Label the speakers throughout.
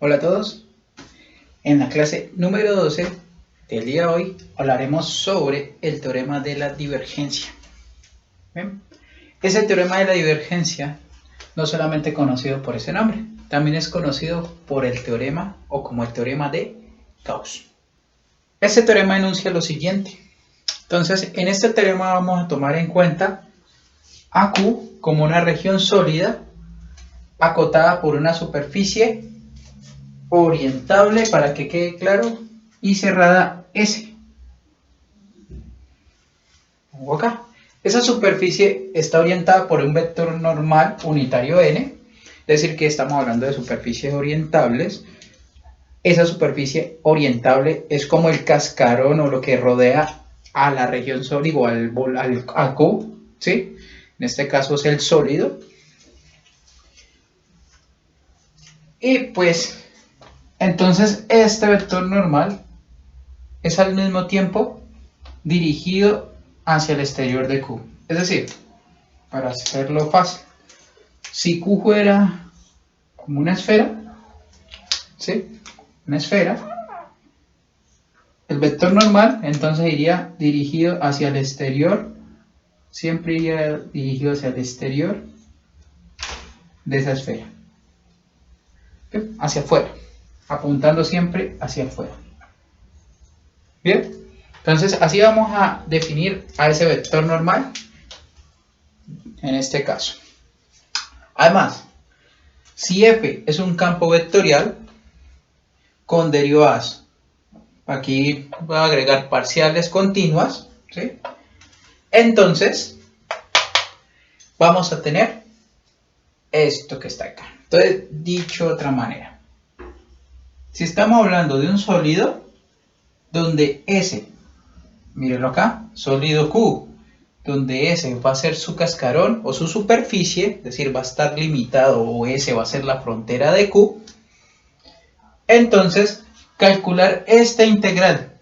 Speaker 1: Hola a todos, en la clase número 12 del día de hoy hablaremos sobre el teorema de la divergencia. ¿Bien? Ese teorema de la divergencia no solamente conocido por ese nombre, también es conocido por el teorema o como el teorema de Gauss. Este teorema enuncia lo siguiente. Entonces, en este teorema vamos a tomar en cuenta a Q como una región sólida acotada por una superficie orientable, para que quede claro, y cerrada S. Pongo acá. Esa superficie está orientada por un vector normal unitario n, es decir que estamos hablando de superficies orientables. Esa superficie orientable es como el cascarón o lo que rodea a la región sólida o al Q, ¿sí? En este caso es el sólido. Y pues entonces este vector normal es al mismo tiempo dirigido hacia el exterior de Q. Es decir, para hacerlo fácil, si Q fuera como una esfera, ¿sí? Una esfera, el vector normal entonces iría dirigido hacia el exterior, siempre iría dirigido hacia el exterior de esa esfera, ¿sí? Hacia afuera, apuntando siempre hacia afuera. Bien, entonces así vamos a definir a ese vector normal en este caso. Además, si F es un campo vectorial con derivadas, aquí voy a agregar parciales continuas, ¿sí? Entonces vamos a tener esto que está acá. Entonces, dicho de otra manera, si estamos hablando de un sólido donde S, mírenlo acá, sólido Q, donde S va a ser su cascarón o su superficie, es decir, va a estar limitado, o S va a ser la frontera de Q, entonces calcular esta integral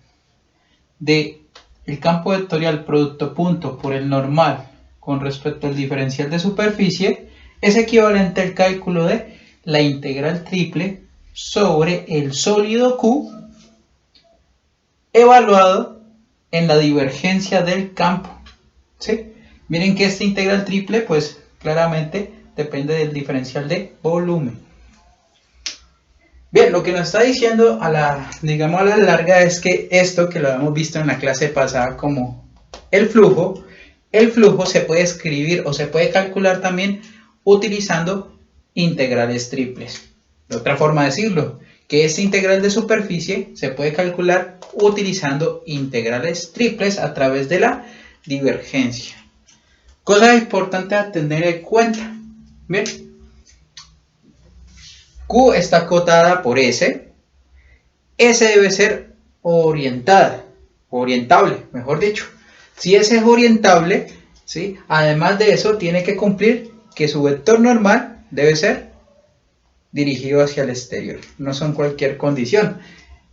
Speaker 1: de el campo vectorial producto punto por el normal con respecto al diferencial de superficie es equivalente al cálculo de la integral triple sobre el sólido Q evaluado en la divergencia del campo, ¿sí? Miren que esta integral triple pues claramente depende del diferencial de volumen. Bien, lo que nos está diciendo digamos a la larga es que esto que lo hemos visto en la clase pasada como el flujo se puede escribir o se puede calcular también utilizando integrales triples. De otra forma de decirlo, que esta integral de superficie se puede calcular utilizando integrales triples a través de la divergencia. Cosa importante a tener en cuenta. Bien, Q está acotada por S. S debe ser orientable, mejor dicho. Si S es orientable, ¿sí? Además de eso, tiene que cumplir que su vector normal debe ser dirigido hacia el exterior. No son cualquier condición.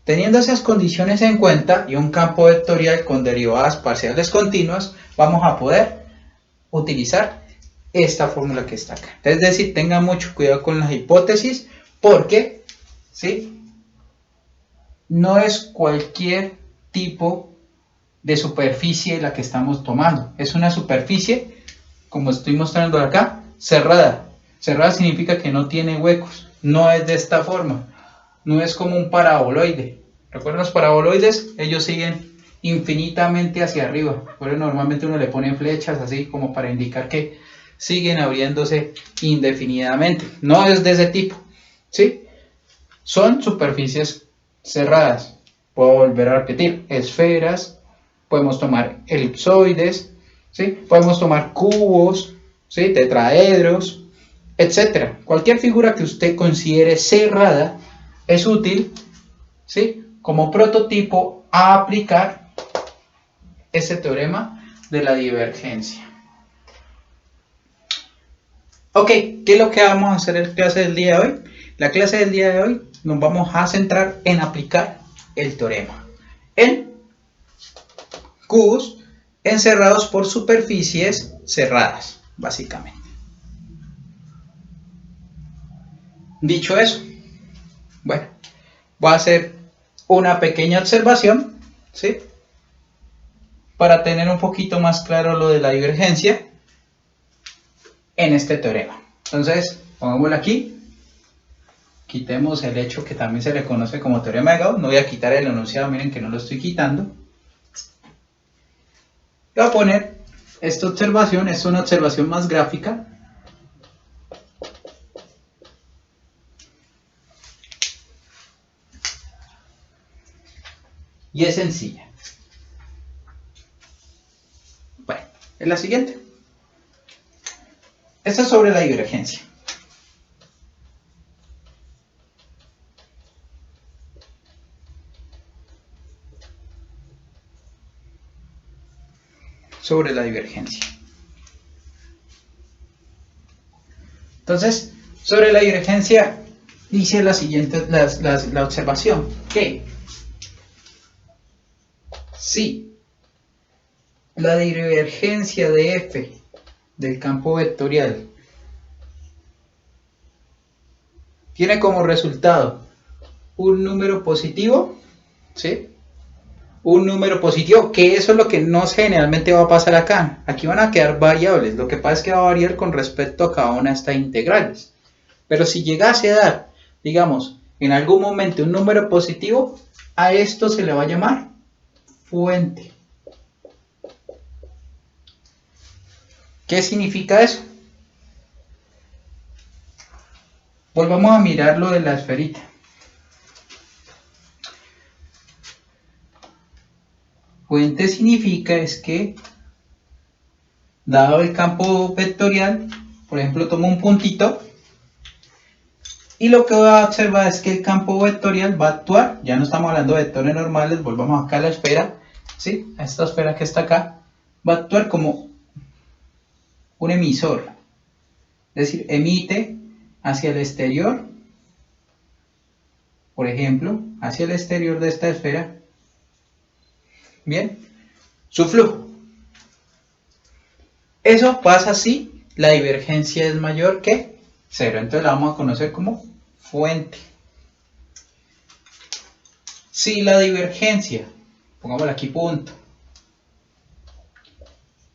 Speaker 1: Teniendo esas condiciones en cuenta y un campo vectorial con derivadas parciales continuas, vamos a poder utilizar esta fórmula que está acá. Es decir, tengan mucho cuidado con las hipótesis porque, ¿sí?, no es cualquier tipo de superficie la que estamos tomando. Es una superficie, como estoy mostrando acá, cerrada. Cerrada significa que no tiene huecos. No es de esta forma. No es como un paraboloide. ¿Recuerdan los paraboloides? Ellos siguen infinitamente hacia arriba. Por eso normalmente uno le pone flechas así como para indicar que siguen abriéndose indefinidamente. No es de ese tipo, ¿sí? Son superficies cerradas. Puedo volver a repetir, esferas, podemos tomar elipsoides, ¿sí? Podemos tomar cubos, ¿sí?, tetraedros, etcétera. Cualquier figura que usted considere cerrada es útil, ¿sí?, como prototipo a aplicar este teorema de la divergencia. Ok, ¿qué es lo que vamos a hacer en la clase del día de hoy? La clase del día de hoy nos vamos a centrar en aplicar el teorema en cubos encerrados por superficies cerradas, básicamente. Dicho eso, Bueno, voy a hacer una pequeña observación, ¿sí? Para tener un poquito más claro lo de la divergencia en este teorema. Entonces, pongámoslo aquí. Quitemos el hecho que también se le conoce como teorema de Gauss. No voy a quitar el enunciado, miren que no lo estoy quitando. Voy a poner esta observación, es una observación más gráfica. Y es sencilla. Bueno, es la siguiente. Esta es sobre la divergencia. Sobre la divergencia. Entonces, sobre la divergencia dice la siguiente, la observación, que si la divergencia de f del campo vectorial tiene como resultado un número positivo, ¿sí? Un número positivo, que eso es lo que no generalmente va a pasar acá. Aquí van a quedar variables, lo que pasa es que va a variar con respecto a cada una de estas integrales. Pero si llegase a dar, digamos, en algún momento un número positivo, a esto se le va a llamar fuente. ¿Qué significa eso? Volvamos a mirar lo de la esferita. Fuente significa es que, dado el campo vectorial, por ejemplo, tomo un puntito, y lo que voy a observar es que el campo vectorial va a actuar, ya no estamos hablando de vectores normales, volvamos acá a la esfera, ¿sí? A esta esfera que está acá, va a actuar como un emisor, es decir, emite hacia el exterior, por ejemplo, hacia el exterior de esta esfera, bien, su flujo. Eso pasa si la divergencia es mayor que 0, entonces la vamos a conocer como fuente. Si la divergencia, pongámosle aquí punto,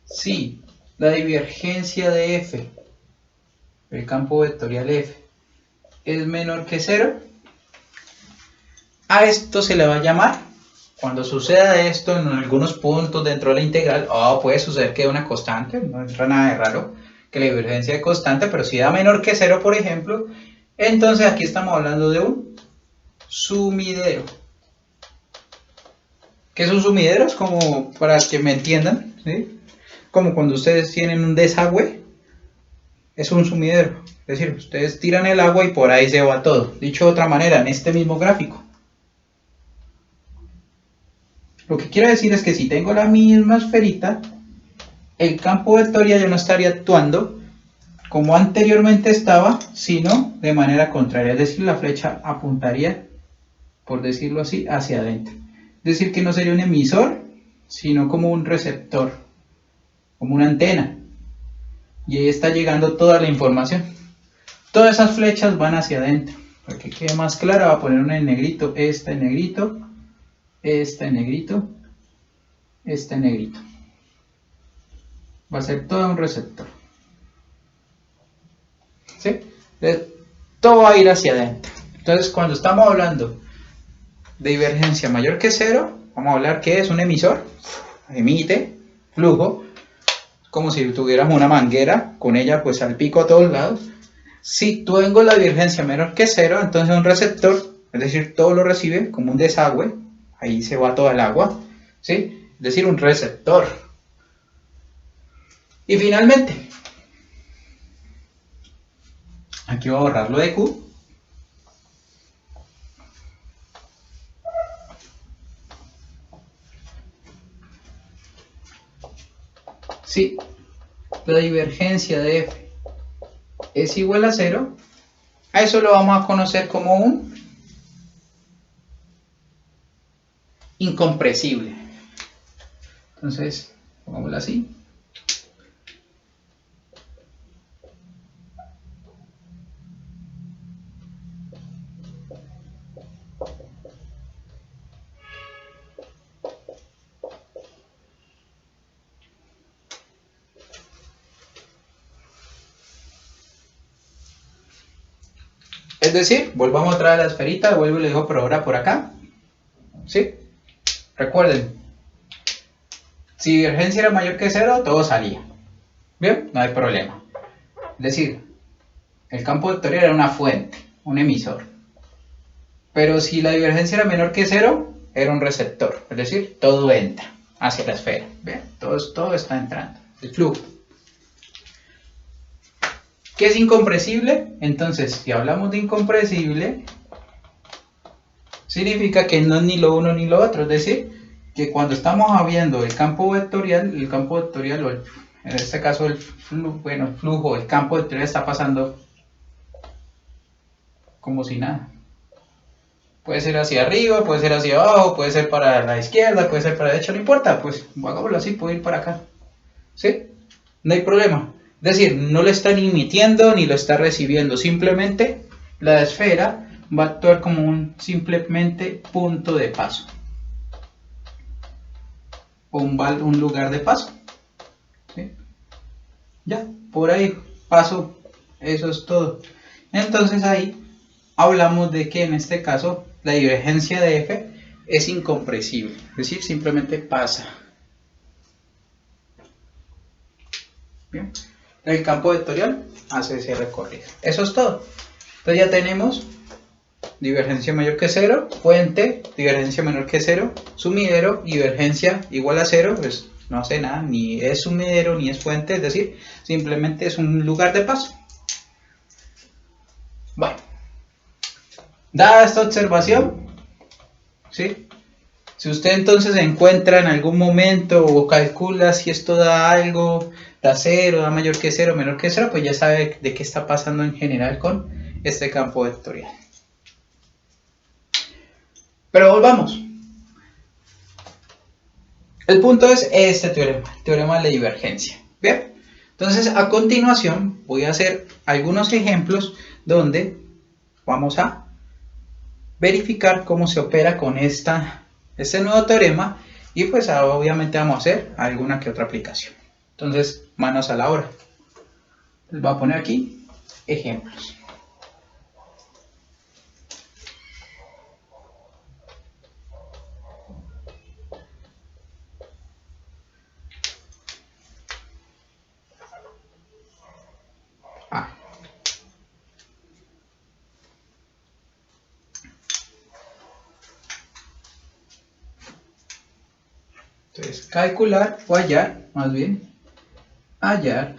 Speaker 1: si la divergencia de f, el campo vectorial f, es menor que 0, a esto se le va a llamar, cuando suceda esto en algunos puntos dentro de la integral, puede suceder que una constante, no entra nada de raro, que la divergencia es constante, pero si da menor que 0, por ejemplo, entonces aquí estamos hablando de un sumidero. ¿Qué es un sumidero? Es como, para que me entiendan, ¿sí? Como cuando ustedes tienen un desagüe, es un sumidero. Es decir, ustedes tiran el agua y por ahí se va todo. Dicho de otra manera, en este mismo gráfico. Lo que quiero decir es que si tengo la misma esferita, el campo vectorial ya no estaría actuando como anteriormente estaba, sino de manera contraria. Es decir, la flecha apuntaría, por decirlo así, hacia adentro. Es decir, que no sería un emisor, sino como un receptor, como una antena. Y ahí está llegando toda la información. Todas esas flechas van hacia adentro. Para que quede más claro, voy a poner una en negrito, esta en negrito, esta en negrito, esta en negrito. Va a ser todo un receptor. ¿Sí? Todo va a ir hacia adentro. Entonces, cuando estamos hablando de divergencia mayor que 0, vamos a hablar que es un emisor, emite flujo, como si tuviéramos una manguera, con ella pues salpico a todos lados. Si tengo la divergencia menor que 0, entonces un receptor, es decir, todo lo recibe como un desagüe, ahí se va toda el agua, ¿sí? Es decir, un receptor. Y finalmente, aquí voy a borrar lo de Q. Si la divergencia de F es igual a 0, a eso lo vamos a conocer como un incompresible. Entonces, pongámoslo así. Es decir, volvamos a traer la esferita, vuelvo y le dejo por ahora por acá. ¿Sí? Recuerden, si divergencia era mayor que 0, todo salía. ¿Bien? No hay problema. Es decir, el campo vectorial era una fuente, un emisor. Pero si la divergencia era menor que 0, era un receptor. Es decir, todo entra hacia la esfera. ¿Bien? Todo está entrando. El flujo. ¿Qué es incompresible? Entonces, si hablamos de incompresible, significa que no es ni lo uno ni lo otro. Es decir, que cuando estamos viendo el campo vectorial, o en este caso el flujo, el campo vectorial está pasando como si nada. Puede ser hacia arriba, puede ser hacia abajo, puede ser para la izquierda, puede ser para la derecha, no importa, pues hagámoslo así, puede ir para acá. ¿Sí? No hay problema. Es decir, no lo está ni emitiendo ni lo está recibiendo, simplemente la esfera va a actuar como un simplemente punto de paso. O un lugar de paso. ¿Sí? Ya, por ahí paso, eso es todo. Entonces ahí hablamos de que en este caso la divergencia de F es incompresible, es decir, simplemente pasa. Bien. El campo vectorial hace ese recorrido. Eso es todo. Entonces ya tenemos divergencia mayor que 0, fuente, divergencia menor que 0, sumidero, divergencia igual a 0, pues no hace nada, ni es sumidero ni es fuente, es decir, simplemente es un lugar de paso. Bueno, dada esta observación, ¿sí? Si usted entonces se encuentra en algún momento o calcula si esto da algo, da 0, da mayor que 0, menor que 0, pues ya sabe de qué está pasando en general con este campo vectorial. Pero volvamos. El punto es este teorema, el teorema de la divergencia. Bien, entonces a continuación voy a hacer algunos ejemplos donde vamos a verificar cómo se opera con este nuevo teorema y pues obviamente vamos a hacer alguna que otra aplicación. Entonces, manos a la obra. Les voy a poner aquí ejemplos. Entonces, calcular o hallar, más bien, hallar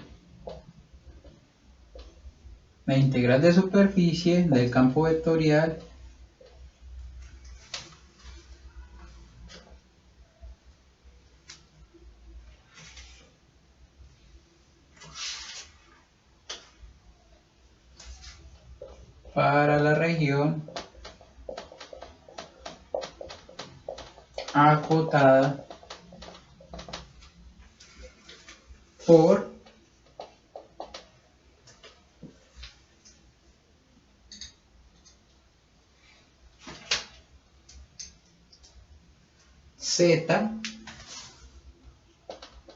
Speaker 1: la integral de superficie del campo vectorial para la región acotada por z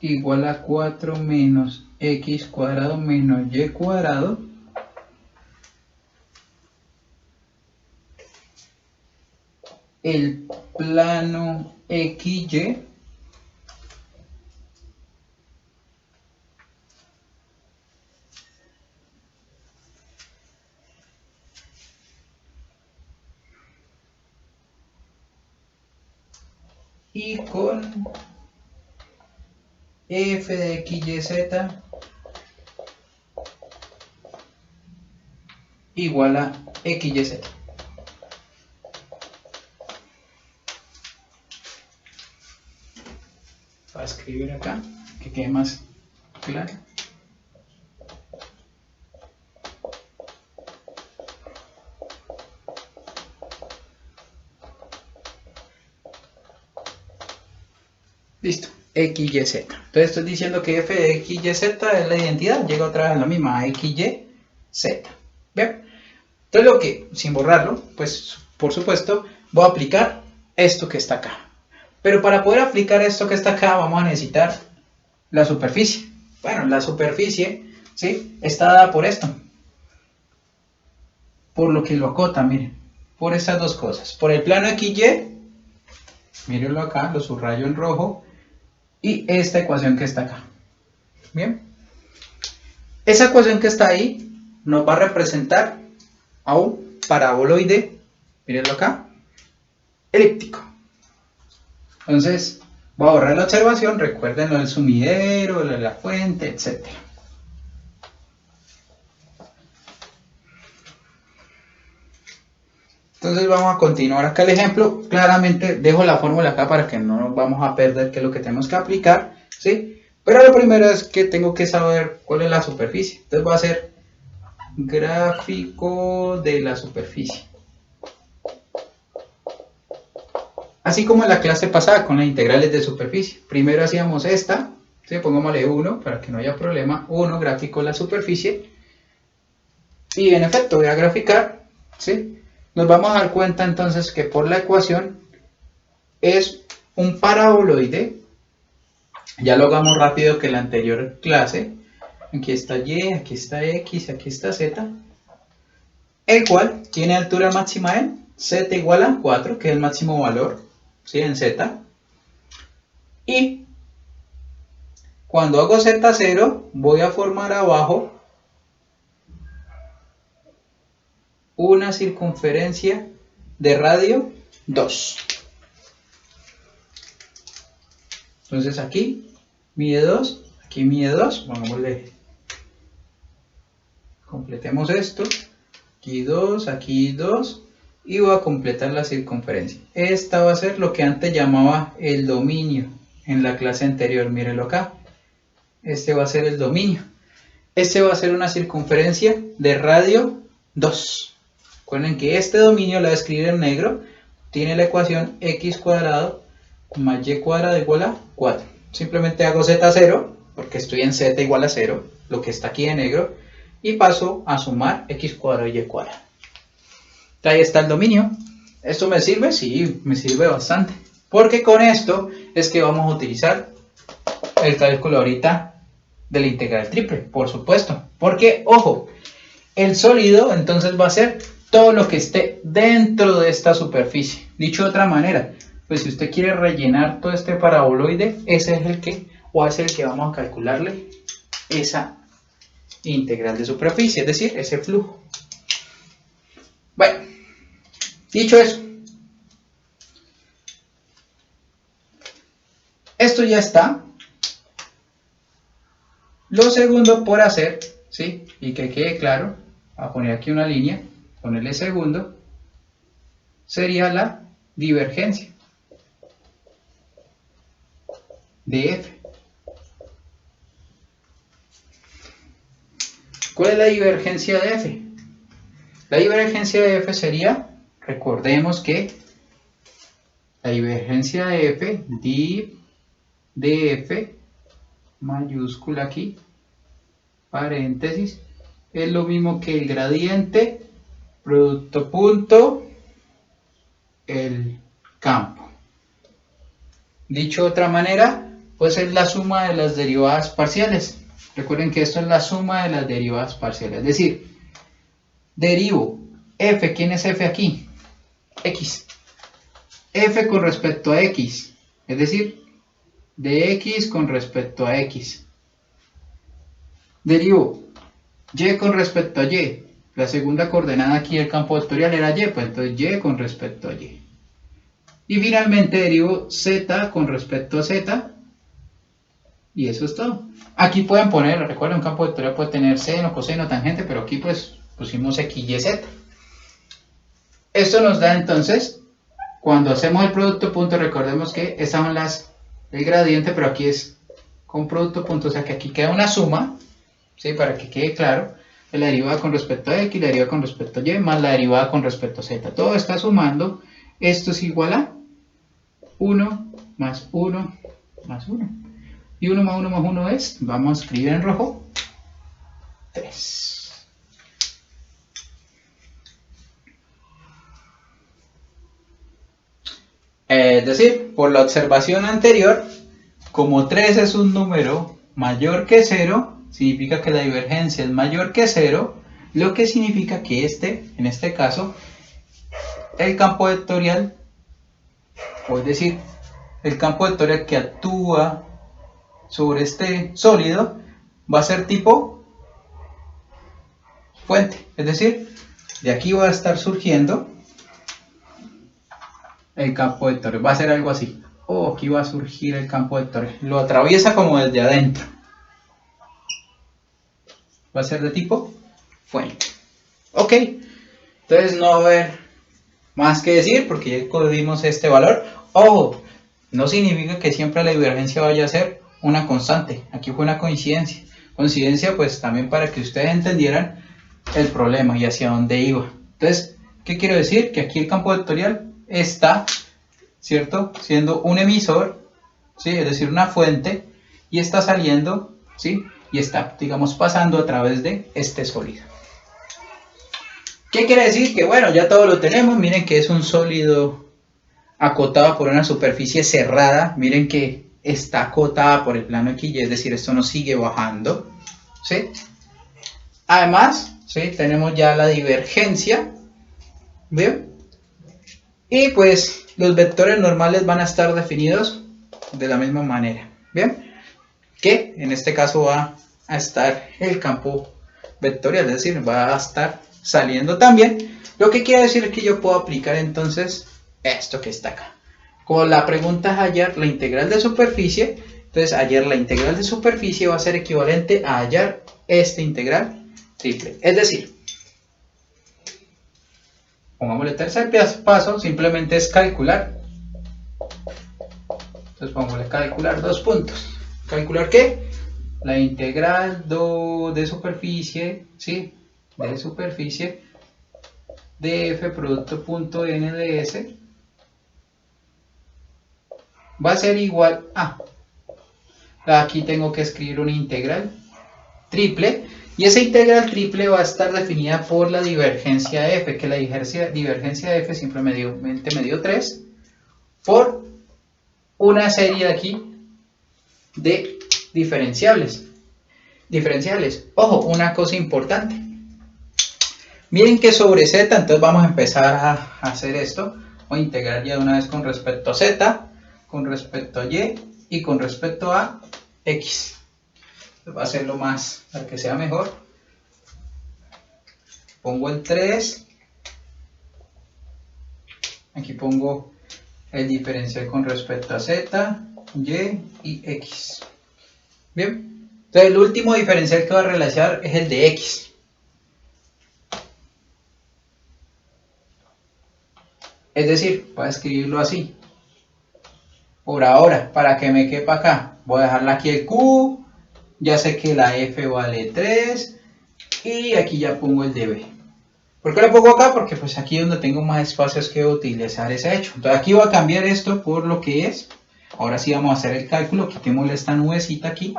Speaker 1: igual a 4 menos x cuadrado menos y cuadrado el plano XY y con f de x, y, z igual a x, y, z. Voy a escribir acá, que quede más claro. Listo, x, y, z. Entonces estoy diciendo que f de x, y, z es la identidad, llega otra vez a la misma, a x, y, z. ¿Bien? Entonces lo que, sin borrarlo, pues por supuesto, voy a aplicar esto que está acá. Pero para poder aplicar esto que está acá, vamos a necesitar la superficie. Bueno, la superficie, ¿sí?, está dada por esto. por lo que lo acota, miren, por estas dos cosas, por el plano XY, mírenlo acá, lo subrayo en rojo, y esta ecuación que está acá. Bien, esa ecuación que está ahí nos va a representar a un paraboloide, mírenlo acá, elíptico. Entonces, voy a borrar la observación, recuerden lo del sumidero, lo de la fuente, etc. Entonces vamos a continuar acá el ejemplo. Claramente dejo la fórmula acá para que no nos vamos a perder qué es lo que tenemos que aplicar, ¿sí? Pero lo primero es que tengo que saber cuál es la superficie. Entonces voy a hacer gráfico de la superficie. Así como en la clase pasada con las integrales de superficie. Primero hacíamos esta, ¿sí? Pongámosle 1 para que no haya problema. 1, gráfico de la superficie. Y en efecto voy a graficar, ¿sí? Nos vamos a dar cuenta entonces que por la ecuación es un paraboloide. Ya lo hagamos rápido que en la anterior clase. Aquí está Y, aquí está X, aquí está Z. El cual tiene altura máxima en Z igual a 4, que es el máximo valor, ¿sí? En Z. Y cuando hago Z0 voy a formar abajo una circunferencia de radio 2. Entonces aquí mide 2, aquí mide 2, pongámosle, completemos esto, aquí 2 y voy a completar la circunferencia. Esta va a ser lo que antes llamaba el dominio en la clase anterior, mírenlo acá. Este va a ser el dominio. Este va a ser una circunferencia de radio 2. Recuerden que este dominio, lo voy a escribir en negro, tiene la ecuación x cuadrado más y cuadrado igual a 4. Simplemente hago z0, porque estoy en z igual a 0, lo que está aquí en negro, y paso a sumar x cuadrado y y cuadrado. Ahí está el dominio. ¿Esto me sirve? Sí, me sirve bastante. Porque con esto es que vamos a utilizar el cálculo ahorita de la integral triple, por supuesto. Porque, ojo, el sólido entonces va a ser todo lo que esté dentro de esta superficie. Dicho de otra manera, pues si usted quiere rellenar todo este paraboloide, ese es el que, o es el que vamos a calcularle esa integral de superficie, es decir, ese flujo. Bueno, dicho eso, esto ya está. Lo segundo por hacer, ¿sí? Y que quede claro, voy a poner aquí una línea, ponerle segundo, sería la divergencia de F. ¿Cuál es la divergencia de F? La divergencia de F sería, recordemos que la divergencia de F, div de F, mayúscula aquí, paréntesis, es lo mismo que el gradiente, producto punto, el campo. Dicho de otra manera, pues es la suma de las derivadas parciales. Recuerden que esto es la suma de las derivadas parciales. Es decir, derivo f, ¿quién es f aquí? X. F con respecto a x, es decir, de x con respecto a x. Derivo y con respecto a y. La segunda coordenada aquí del campo vectorial era y, pues entonces y con respecto a y. Y finalmente derivo z con respecto a z. Y eso es todo. Aquí pueden poner, recuerden, un campo vectorial puede tener seno, coseno, tangente, pero aquí pues pusimos x, y, z. Esto nos da entonces, cuando hacemos el producto punto, recordemos que estas son el gradiente, pero aquí es con producto punto, o sea que aquí queda una suma, ¿sí? Para que quede claro, la derivada con respecto a x, la derivada con respecto a y, más la derivada con respecto a z. Todo está sumando, esto es igual a 1 más 1 más 1. Y 1 más 1 más 1 es, vamos a escribir en rojo, 3. Es decir, por la observación anterior, como 3 es un número mayor que 0, significa que la divergencia es mayor que 0, lo que significa que en este caso, el campo vectorial, o es decir, el campo vectorial que actúa sobre este sólido, va a ser tipo fuente, es decir, de aquí va a estar surgiendo el campo vectorial, va a ser algo así. Aquí va a surgir el campo vectorial, lo atraviesa como desde adentro, va a ser de tipo fuente. Ok, entonces no va a haber más que decir porque ya cogimos este valor. Ojo, no significa que siempre la divergencia vaya a ser una constante, aquí fue una coincidencia. Coincidencia pues también para que ustedes entendieran el problema y hacia dónde iba. Entonces, ¿qué quiero decir? Que aquí el campo vectorial está, ¿cierto?, siendo un emisor, ¿sí?, es decir, una fuente, y está saliendo, ¿sí?, y está, digamos, pasando a través de este sólido. ¿Qué quiere decir? Que bueno, ya todo lo tenemos. Miren que es un sólido acotado por una superficie cerrada. Miren que está acotada por el plano XY, es decir, esto no sigue bajando, ¿sí? Además, ¿sí?, tenemos ya la divergencia, ¿bien? Y pues los vectores normales van a estar definidos de la misma manera, ¿bien? Que en este caso va a estar el campo vectorial, es decir, va a estar saliendo también. Lo que quiere decir es que yo puedo aplicar entonces esto que está acá. Como la pregunta es hallar la integral de superficie, entonces hallar la integral de superficie va a ser equivalente a hallar esta integral triple. Es decir, pongámosle tercer paso, simplemente es calcular. Entonces pongámosle calcular 2 puntos. ¿Calcular qué? La integral de superficie, ¿sí?, de superficie de f producto punto n de s va a ser igual a, aquí tengo que escribir una integral triple, y esa integral triple va a estar definida por la divergencia de f, que la divergencia de f simplemente me dio 3, por una serie de aquí de diferenciales. Ojo, una cosa importante. Miren que sobre z, entonces vamos a empezar a hacer esto. Voy a integrar ya de una vez con respecto a z, con respecto a y con respecto a x. Va a hacerlo más para que sea mejor. Pongo el 3. Aquí pongo el diferencial con respecto a z, y x. Bien. Entonces el último diferencial que va a realizar es el de x. Es decir, voy a escribirlo así. Por ahora, para que me quepa acá, voy a dejarla aquí el Q. Ya sé que la F vale 3. Y aquí ya pongo el de B. ¿Por qué lo pongo acá? Porque pues aquí es donde tengo más espacios que utilizar ese hecho. Entonces aquí voy a cambiar esto por lo que es. Ahora sí vamos a hacer el cálculo. Quitémosle esta nubecita aquí,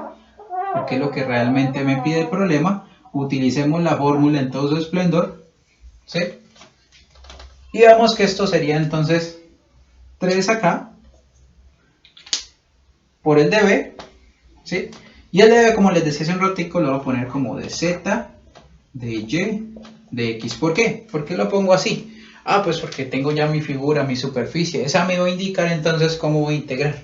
Speaker 1: porque es lo que realmente me pide el problema. Utilicemos la fórmula en todo su esplendor, ¿sí? Y vemos que esto sería entonces 3 acá por el de B, ¿sí? Y el de B, como les decía hace un ratico, lo voy a poner como de Z, de Y, de X. ¿Por qué? ¿Por qué lo pongo así? Pues porque tengo ya mi figura, mi superficie. Esa me va a indicar entonces cómo voy a integrar.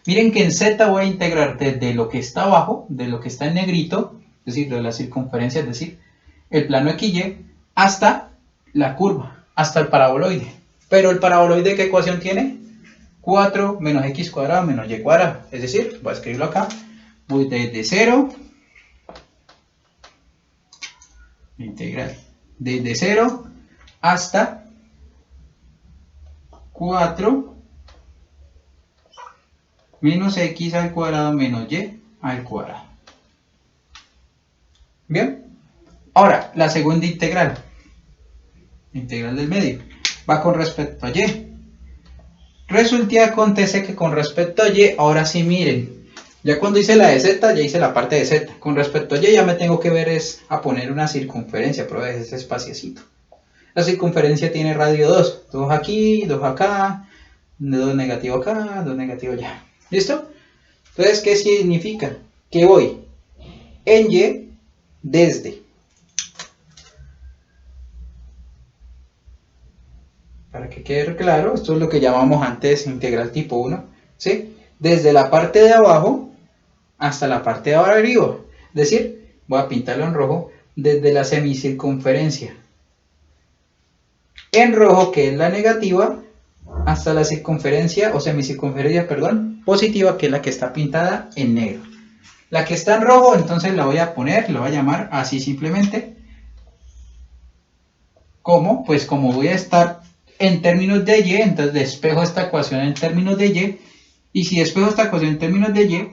Speaker 1: Miren que en Z voy a integrar desde lo que está abajo, de lo que está en negrito, es decir, de la circunferencia, es decir, el plano XY, hasta la curva, hasta el paraboloide. Pero el paraboloide, ¿qué ecuación tiene? 4 menos x cuadrado menos y cuadrado. Es decir, voy a escribirlo acá. Voy desde 0, integral, desde 0 hasta 4 menos x al cuadrado menos y al cuadrado. Bien. Ahora, la segunda integral. Integral del medio. Va con respecto a y. Resulta y acontece que con respecto a y, ahora sí miren, ya cuando hice la de z, ya hice la parte de z. Con respecto a y ya me tengo que ver es a poner una circunferencia, pero es ese espaciecito. La circunferencia tiene radio 2, 2 aquí, 2 acá, 2 negativo acá, 2 negativo allá. ¿Listo? Entonces, ¿qué significa? Que voy en y desde para que quede claro, esto es lo que llamamos antes integral tipo 1, ¿sí? Desde la parte de abajo hasta la parte de arriba, es decir, voy a pintarlo en rojo, desde la semicircunferencia en rojo, que es la negativa, hasta la circunferencia o semicircunferencia, perdón, positiva, que es la que está pintada en negro. La que está en rojo, entonces la voy a poner, la voy a llamar así simplemente. ¿Cómo? Pues como voy a estar en términos de y, entonces despejo esta ecuación en términos de y, y si despejo esta ecuación en términos de y,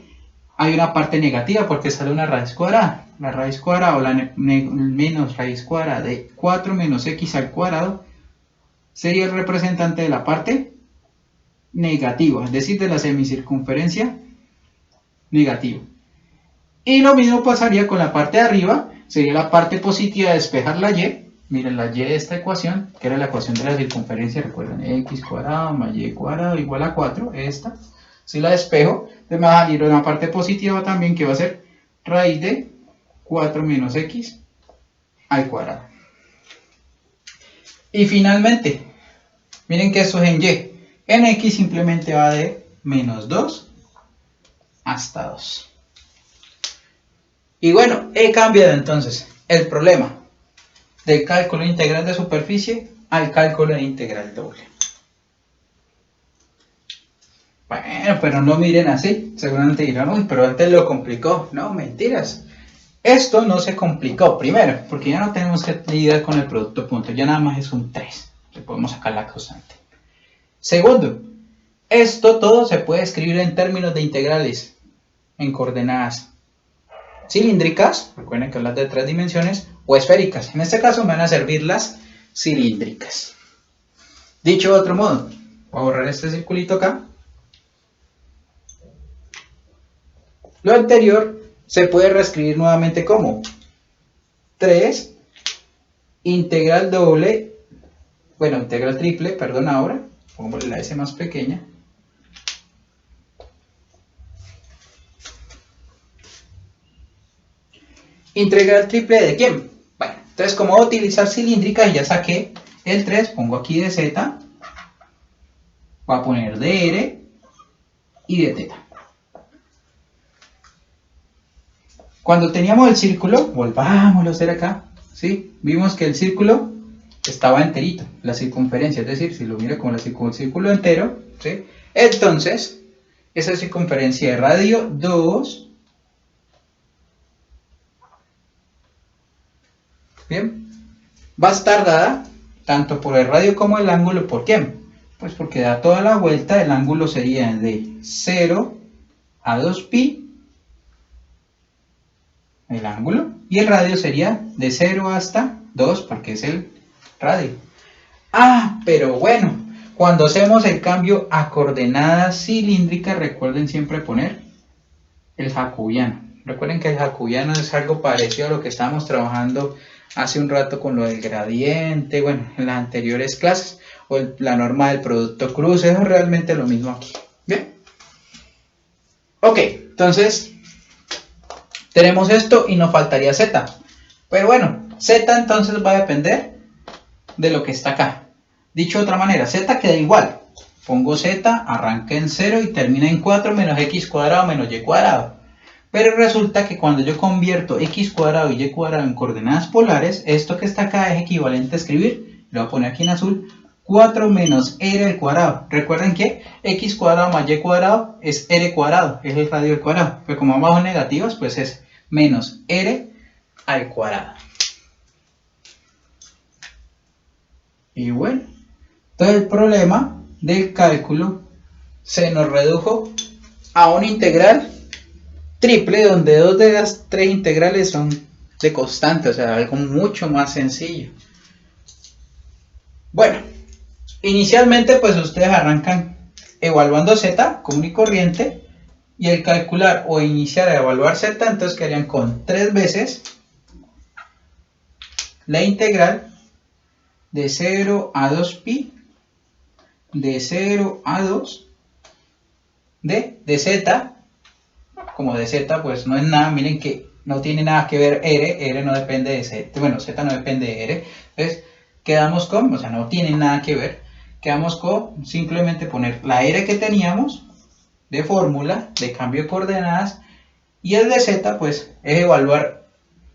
Speaker 1: hay una parte negativa porque sale una raíz cuadrada. La raíz cuadrada o la menos raíz cuadrada de 4 menos x al cuadrado sería el representante de la parte negativa, es decir, de la semicircunferencia negativa. Y lo mismo pasaría con la parte de arriba, sería la parte positiva de despejar la y. Miren la y de esta ecuación, que era la ecuación de la circunferencia, recuerden, x cuadrado más y cuadrado igual a 4, esta. Si la despejo, me va a salir una parte positiva también, que va a ser raíz de 4 menos x al cuadrado. Y finalmente, miren que esto es en y. En x simplemente va de menos 2 hasta 2. Y bueno, he cambiado entonces el problema del cálculo integral de superficie al cálculo de integral doble. Bueno, pero no miren así. Seguramente dirán, uy, pero antes lo complicó. No, mentiras. Esto no se complicó, primero, porque ya no tenemos que lidiar con el producto punto, ya nada más es un 3, le podemos sacar la constante. Segundo, esto todo se puede escribir en términos de integrales, en coordenadas cilíndricas, recuerden que hablas de 3 dimensiones, o esféricas. En este caso me van a servir las cilíndricas. Dicho de otro modo, voy a borrar este circulito acá. Lo anterior se puede reescribir nuevamente como 3 integral doble, bueno, integral triple, perdón, ahora, pongámosle la S más pequeña. ¿Integral triple de quién? Bueno, entonces como voy a utilizar cilíndrica y ya saqué el 3, pongo aquí de Z, voy a poner de R y de θ. Cuando teníamos el círculo, volvámoslo a hacer acá, ¿sí? Vimos que el círculo estaba enterito, la circunferencia, es decir, si lo miro como el círculo entero, ¿sí? Entonces, esa circunferencia de radio 2, bien, va a estar dada tanto por el radio como el ángulo, ¿por qué? Pues porque da toda la vuelta, el ángulo sería de 0 a 2pi, el ángulo, y el radio sería de 0 hasta 2 porque es el radio. Ah, pero bueno, cuando hacemos el cambio a coordenadas cilíndricas, recuerden siempre poner el jacobiano. Recuerden que el jacobiano es algo parecido a lo que estábamos trabajando hace un rato con lo del gradiente, bueno, en las anteriores clases, o la norma del producto cruz, es realmente lo mismo aquí. Bien. Ok, entonces tenemos esto y nos faltaría z. Pero bueno, z entonces va a depender de lo que está acá. Dicho de otra manera, z queda igual. Pongo z, arranca en 0 y termina en 4 menos x cuadrado menos y cuadrado. Pero resulta que cuando yo convierto x cuadrado y y cuadrado en coordenadas polares, esto que está acá es equivalente a escribir, lo voy a poner aquí en azul, 4 menos r al cuadrado. Recuerden que x cuadrado más y cuadrado es r cuadrado, es el radio al cuadrado. Pero como abajo negativas, pues es menos r al cuadrado. Y bueno, todo el problema del cálculo se nos redujo a una integral triple, donde 2 de las 3 integrales son de constante, o sea, algo mucho más sencillo. Bueno, inicialmente pues ustedes arrancan evaluando z común y corriente, y el calcular o iniciar a evaluar z, entonces quedarían con 3 veces la integral de 0 a 2pi de 0 a 2 de z, como de z pues no es nada, miren que no tiene nada que ver r no depende de z, bueno, z no depende de r, entonces quedamos con, o sea, no tiene nada que ver, quedamos con simplemente poner la r que teníamos de fórmula de cambio de coordenadas, y el de z pues es evaluar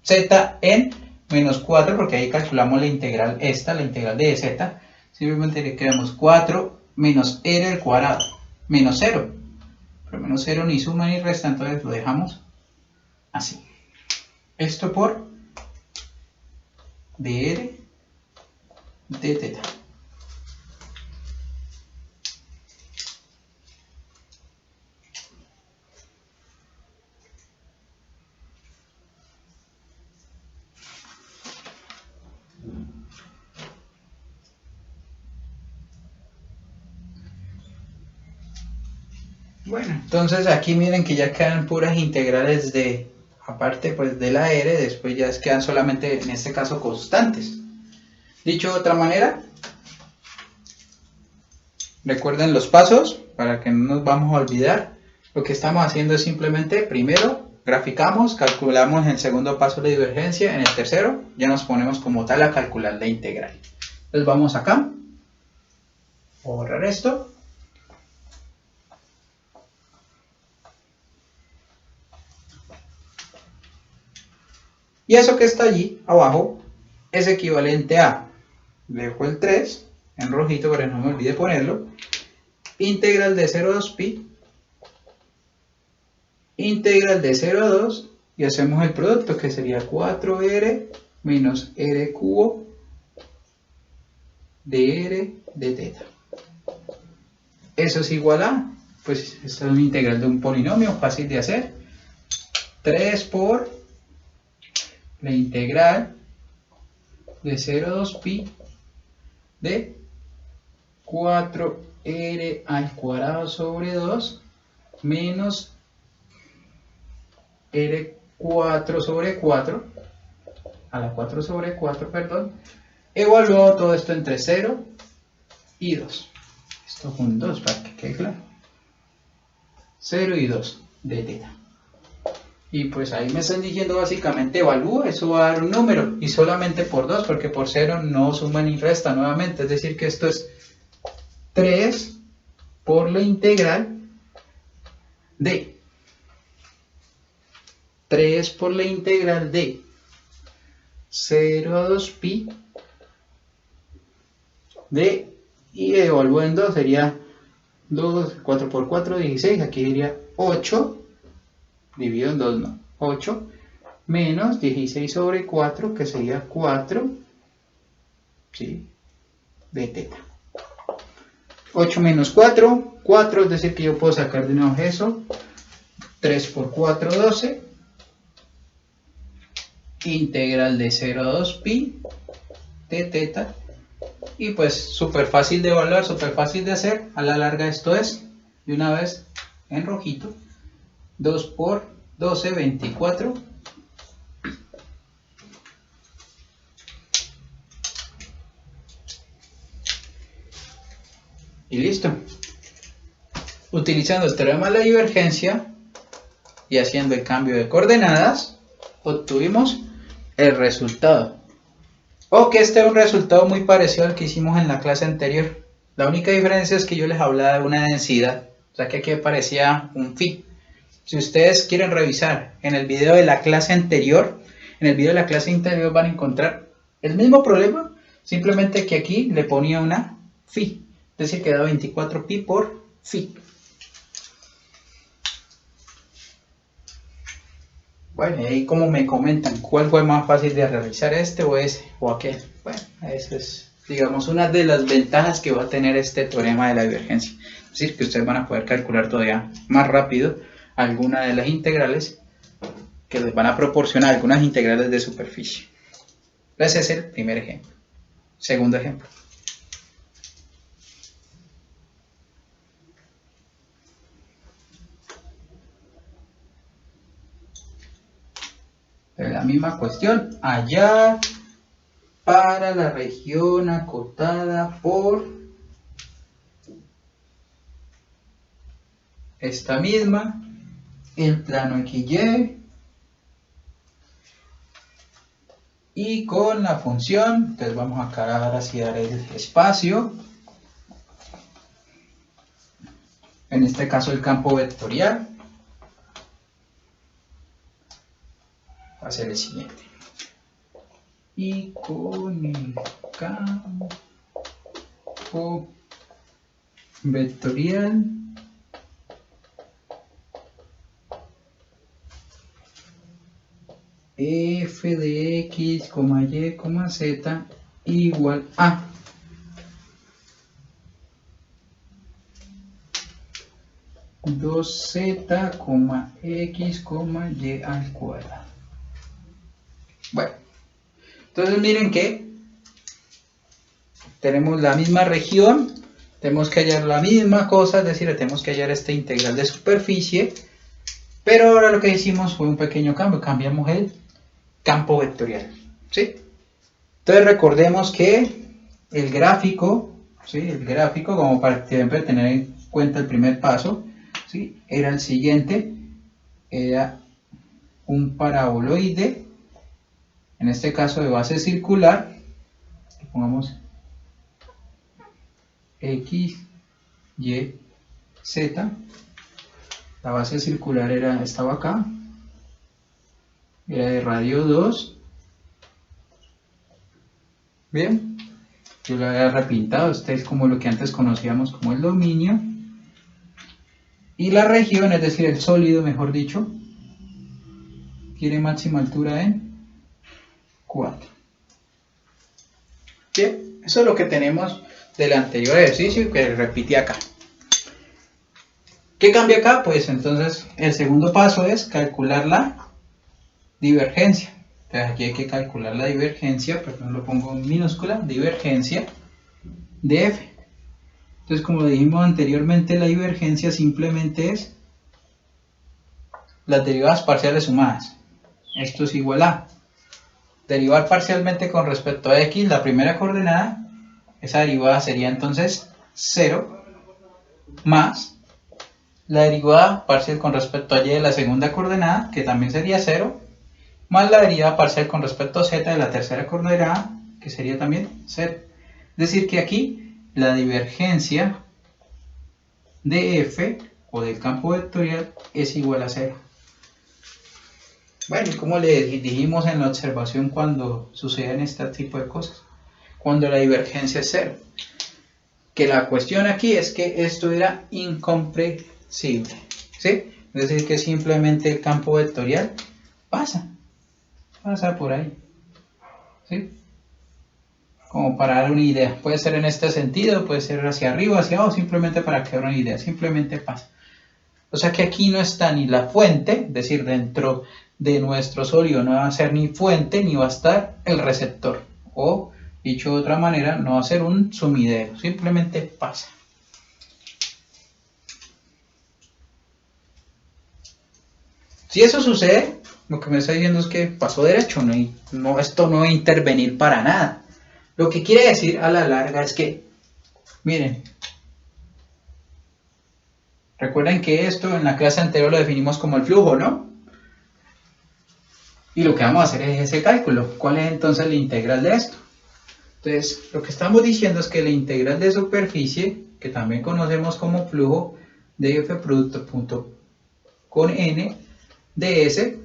Speaker 1: z en menos 4, porque ahí calculamos la integral la integral de z. Simplemente le quedamos 4 menos r al cuadrado, menos 0. Pero menos 0 ni suma ni resta, entonces lo dejamos así. Esto por dr de teta. Bueno, entonces aquí miren que ya quedan puras integrales de, aparte pues de la r, después ya quedan solamente en este caso constantes. Dicho de otra manera, recuerden los pasos para que no nos vamos a olvidar. Lo que estamos haciendo es simplemente, primero graficamos, calculamos en el segundo paso la divergencia, en el tercero ya nos ponemos como tal a calcular la integral. Entonces vamos acá, borrar esto. Y eso que está allí abajo es equivalente a, dejo el 3 en rojito para que no me olvide ponerlo, integral de 0 a 2pi, integral de 0 a 2, y hacemos el producto que sería 4r menos r cubo de r de teta. Eso es igual a, pues esta es una integral de un polinomio fácil de hacer, 3 por la integral de 0 a 2pi de 4r al cuadrado sobre 2 menos r4 sobre 4 a la 4 sobre 4, perdón, evaluado todo esto entre 0 y 2. Esto con 2 para que quede claro. 0 y 2 de teta. Y pues ahí me están diciendo básicamente evalúa, eso va a dar un número, y solamente por 2, porque por 0 no suma ni resta nuevamente, es decir que esto es 3 por la integral de 3 por la integral de 0 a 2pi de, y evalúa en 2 sería 2, 4 por 4, 16, aquí diría 8, dividido en 2 no, 8, menos 16 sobre 4, que sería 4, ¿sí?, de teta. 8 menos 4, 4, es decir que yo puedo sacar de nuevo eso, 3 por 4, 12, integral de 0 a 2pi de teta, y pues súper fácil de evaluar, súper fácil de hacer, a la larga esto es, de una vez en rojito, 2 por 12, 24, y listo. Utilizando el teorema de la divergencia y haciendo el cambio de coordenadas, obtuvimos el resultado. O que este es un resultado muy parecido al que hicimos en la clase anterior. La única diferencia es que yo les hablaba de una densidad, o sea que aquí parecía un phi. Si ustedes quieren revisar en el video de la clase anterior, van a encontrar el mismo problema, simplemente que aquí le ponía una phi, es decir que da 24 pi por phi. Bueno, y ahí como me comentan, ¿cuál fue más fácil de realizar, este o ese o aquel? Bueno, esa es, digamos, una de las ventajas que va a tener este teorema de la divergencia. Es decir, que ustedes van a poder calcular todavía más rápido alguna de las integrales que les van a proporcionar, algunas integrales de superficie. Ese es el primer ejemplo. Segundo ejemplo. La misma cuestión, hallar para la región acotada por esta misma, el plano XY, y con la función, entonces vamos acá a dar el espacio, en este caso el campo vectorial, va a ser el siguiente. Y con el campo vectorial f de x, y, z igual a dos z, x, y al cuadrado. Bueno, entonces miren que tenemos la misma región, tenemos que hallar la misma cosa, es decir, tenemos que hallar este integral de superficie, pero ahora lo que hicimos fue un pequeño cambio, cambiamos el campo vectorial, ¿sí? Entonces recordemos que el gráfico, ¿sí? El gráfico, como para siempre tener en cuenta el primer paso, ¿sí? Era el siguiente, era un paraboloide, en este caso de base circular, pongamos x, y, z, la base circular estaba acá, era de radio 2, bien, yo lo había repintado, este es como lo que antes conocíamos como el dominio, y la región, es decir, el sólido, mejor dicho, tiene máxima altura en 4. Bien, eso es lo que tenemos del anterior ejercicio que repite acá. ¿Qué cambia acá? Pues entonces el segundo paso es calcular la divergencia. Entonces aquí hay que calcular la divergencia, perdón, lo pongo en minúscula, divergencia de f. Entonces, como dijimos anteriormente, la divergencia simplemente es las derivadas parciales sumadas. Esto es igual a derivar parcialmente con respecto a x, la primera coordenada, esa derivada sería entonces 0, más la derivada parcial con respecto a y de la segunda coordenada, que también sería 0, más la derivada parcial con respecto a z de la tercera coordenada, que sería también 0. Es decir, que aquí la divergencia de f, o del campo vectorial, es igual a 0. Bueno, y como le dijimos en la observación cuando suceden este tipo de cosas, cuando la divergencia es 0, que la cuestión aquí es que esto era incomprensible, ¿sí? Es decir, que simplemente el campo vectorial pasa por ahí, ¿sí? Como para dar una idea, puede ser en este sentido, puede ser hacia arriba, hacia abajo, simplemente para que dar una idea, simplemente pasa. O sea que aquí no está ni la fuente, es decir, dentro de nuestro sólido no va a ser ni fuente ni va a estar el receptor, o dicho de otra manera, no va a ser un sumidero, simplemente pasa. Si eso sucede, lo que me está diciendo es que pasó derecho, esto no va a intervenir para nada. Lo que quiere decir a la larga es que, miren, recuerden que esto en la clase anterior lo definimos como el flujo, ¿no? Y lo que vamos a hacer es ese cálculo. ¿Cuál es entonces la integral de esto? Entonces, lo que estamos diciendo es que la integral de superficie, que también conocemos como flujo de f producto punto con n de s,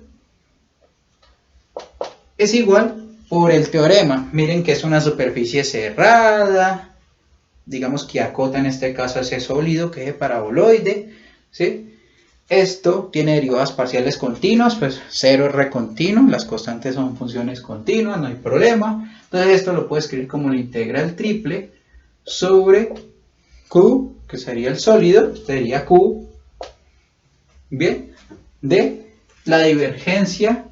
Speaker 1: es igual por el teorema. Miren que es una superficie cerrada, digamos que acota en este caso ese sólido que es paraboloide, ¿sí? Esto tiene derivadas parciales continuas, pues 0 es recontinuo, las constantes son funciones continuas, no hay problema. Entonces esto lo puedo escribir como la integral triple sobre Q, que sería el sólido, sería Q, bien, de la divergencia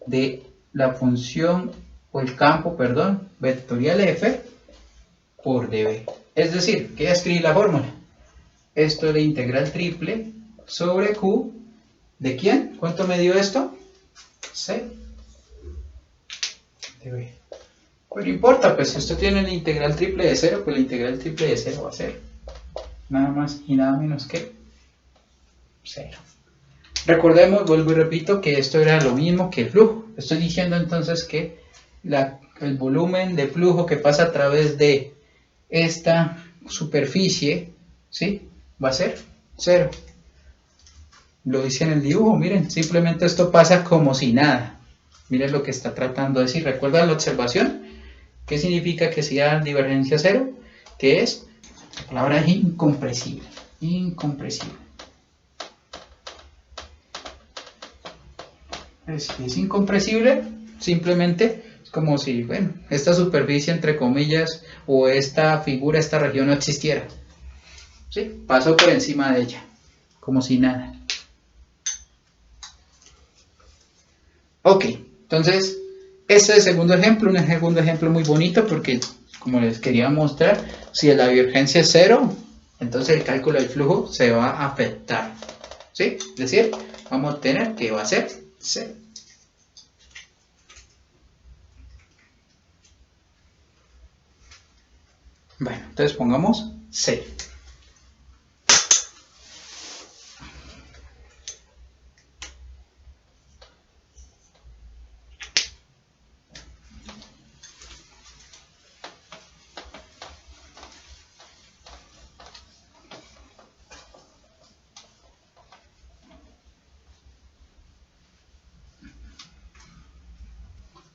Speaker 1: de la función, o el campo, perdón, vectorial f por dv. Es decir, que ya escribí la fórmula. Esto es la integral triple sobre Q, ¿de quién? ¿Cuánto me dio esto? 6 dv. Pues no importa, pues si esto tiene la integral triple de 0, pues la integral triple de 0 va a ser nada más y nada menos que 0. Recordemos, vuelvo y repito, que esto era lo mismo que el flujo. Estoy diciendo entonces que el volumen de flujo que pasa a través de esta superficie ¿sí? Va a ser 0. Lo dice en el dibujo, miren, simplemente esto pasa como si nada. Miren lo que está tratando de decir. ¿Recuerdan la observación? ¿Qué significa que sea divergencia 0? Que es, la palabra es incompresible. Incompresible. Si es incompresible, simplemente es como si, bueno, esta superficie, entre comillas, o esta figura, esta región no existiera. ¿Sí? Paso por encima de ella, como si nada. Ok, entonces, este es el segundo ejemplo, un segundo ejemplo muy bonito porque, como les quería mostrar, si la divergencia es 0, entonces el cálculo del flujo se va a afectar. ¿Sí? Es decir, vamos a tener que va a ser 0. Bueno, entonces pongamos 0.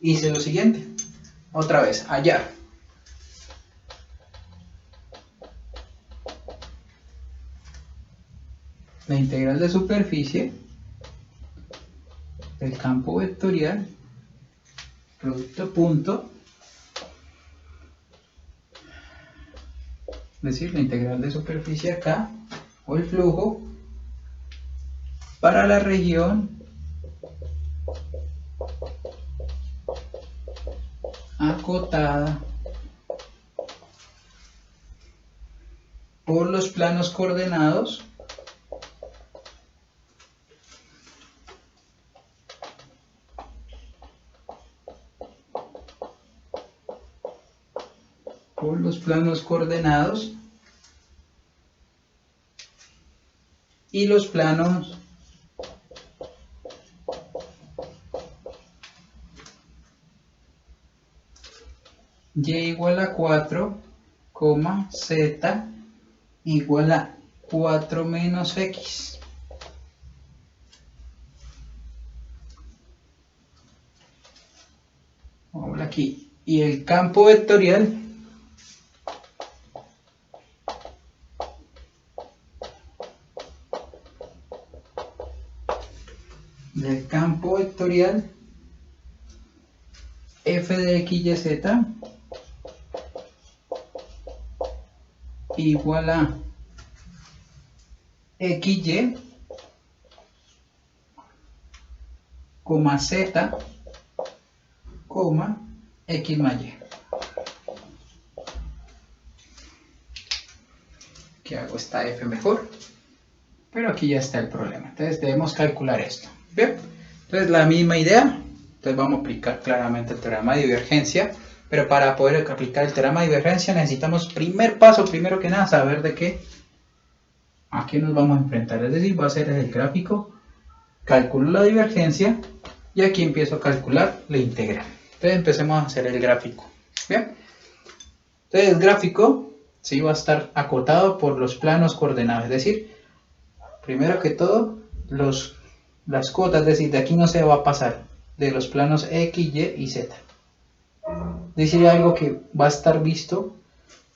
Speaker 1: Hice lo siguiente, otra vez, hallar. La integral de superficie del campo vectorial, producto punto, es decir, la integral de superficie acá, o el flujo, para la región acotada por los planos coordenados y los planos y igual a 4, z igual a 4 menos x. Vamos aquí. Y el campo vectorial f de x y z igual a xy, z, x más y. Aquí hago esta f mejor, pero aquí ya está el problema. Entonces debemos calcular esto. Bien, entonces la misma idea. Entonces vamos a aplicar claramente el teorema de divergencia, pero para poder aplicar el teorema de divergencia necesitamos, primer paso, primero que nada, saber de qué, a qué nos vamos a enfrentar. Es decir, va a ser el gráfico, calculo la divergencia y aquí empiezo a calcular la integral. Entonces empecemos a hacer el gráfico. Bien, entonces el gráfico sí va a estar acotado por los planos coordenados, es decir, primero que todo las cotas, es decir, de aquí no se va a pasar de los planos X, Y y Z. Es decir, algo que va a estar visto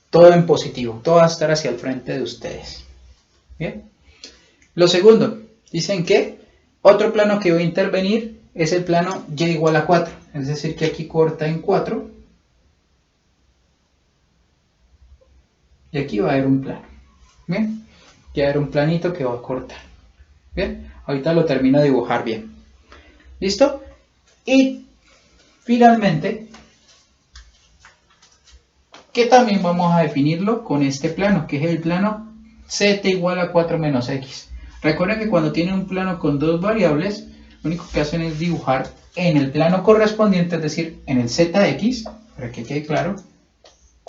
Speaker 1: todo en positivo, todo va a estar hacia el frente de ustedes. Bien. Lo segundo, dicen que otro plano que va a intervenir es el plano Y igual a 4, es decir, que aquí corta en 4 y aquí va a haber un plano. Bien, y va a haber un planito que va a cortar. Bien, ahorita lo termino de dibujar bien. ¿Listo? Y finalmente, que también vamos a definirlo con este plano, que es el plano z igual a 4 menos x. Recuerden que cuando tienen un plano con dos variables, lo único que hacen es dibujar en el plano correspondiente, es decir, en el zx, para que quede claro,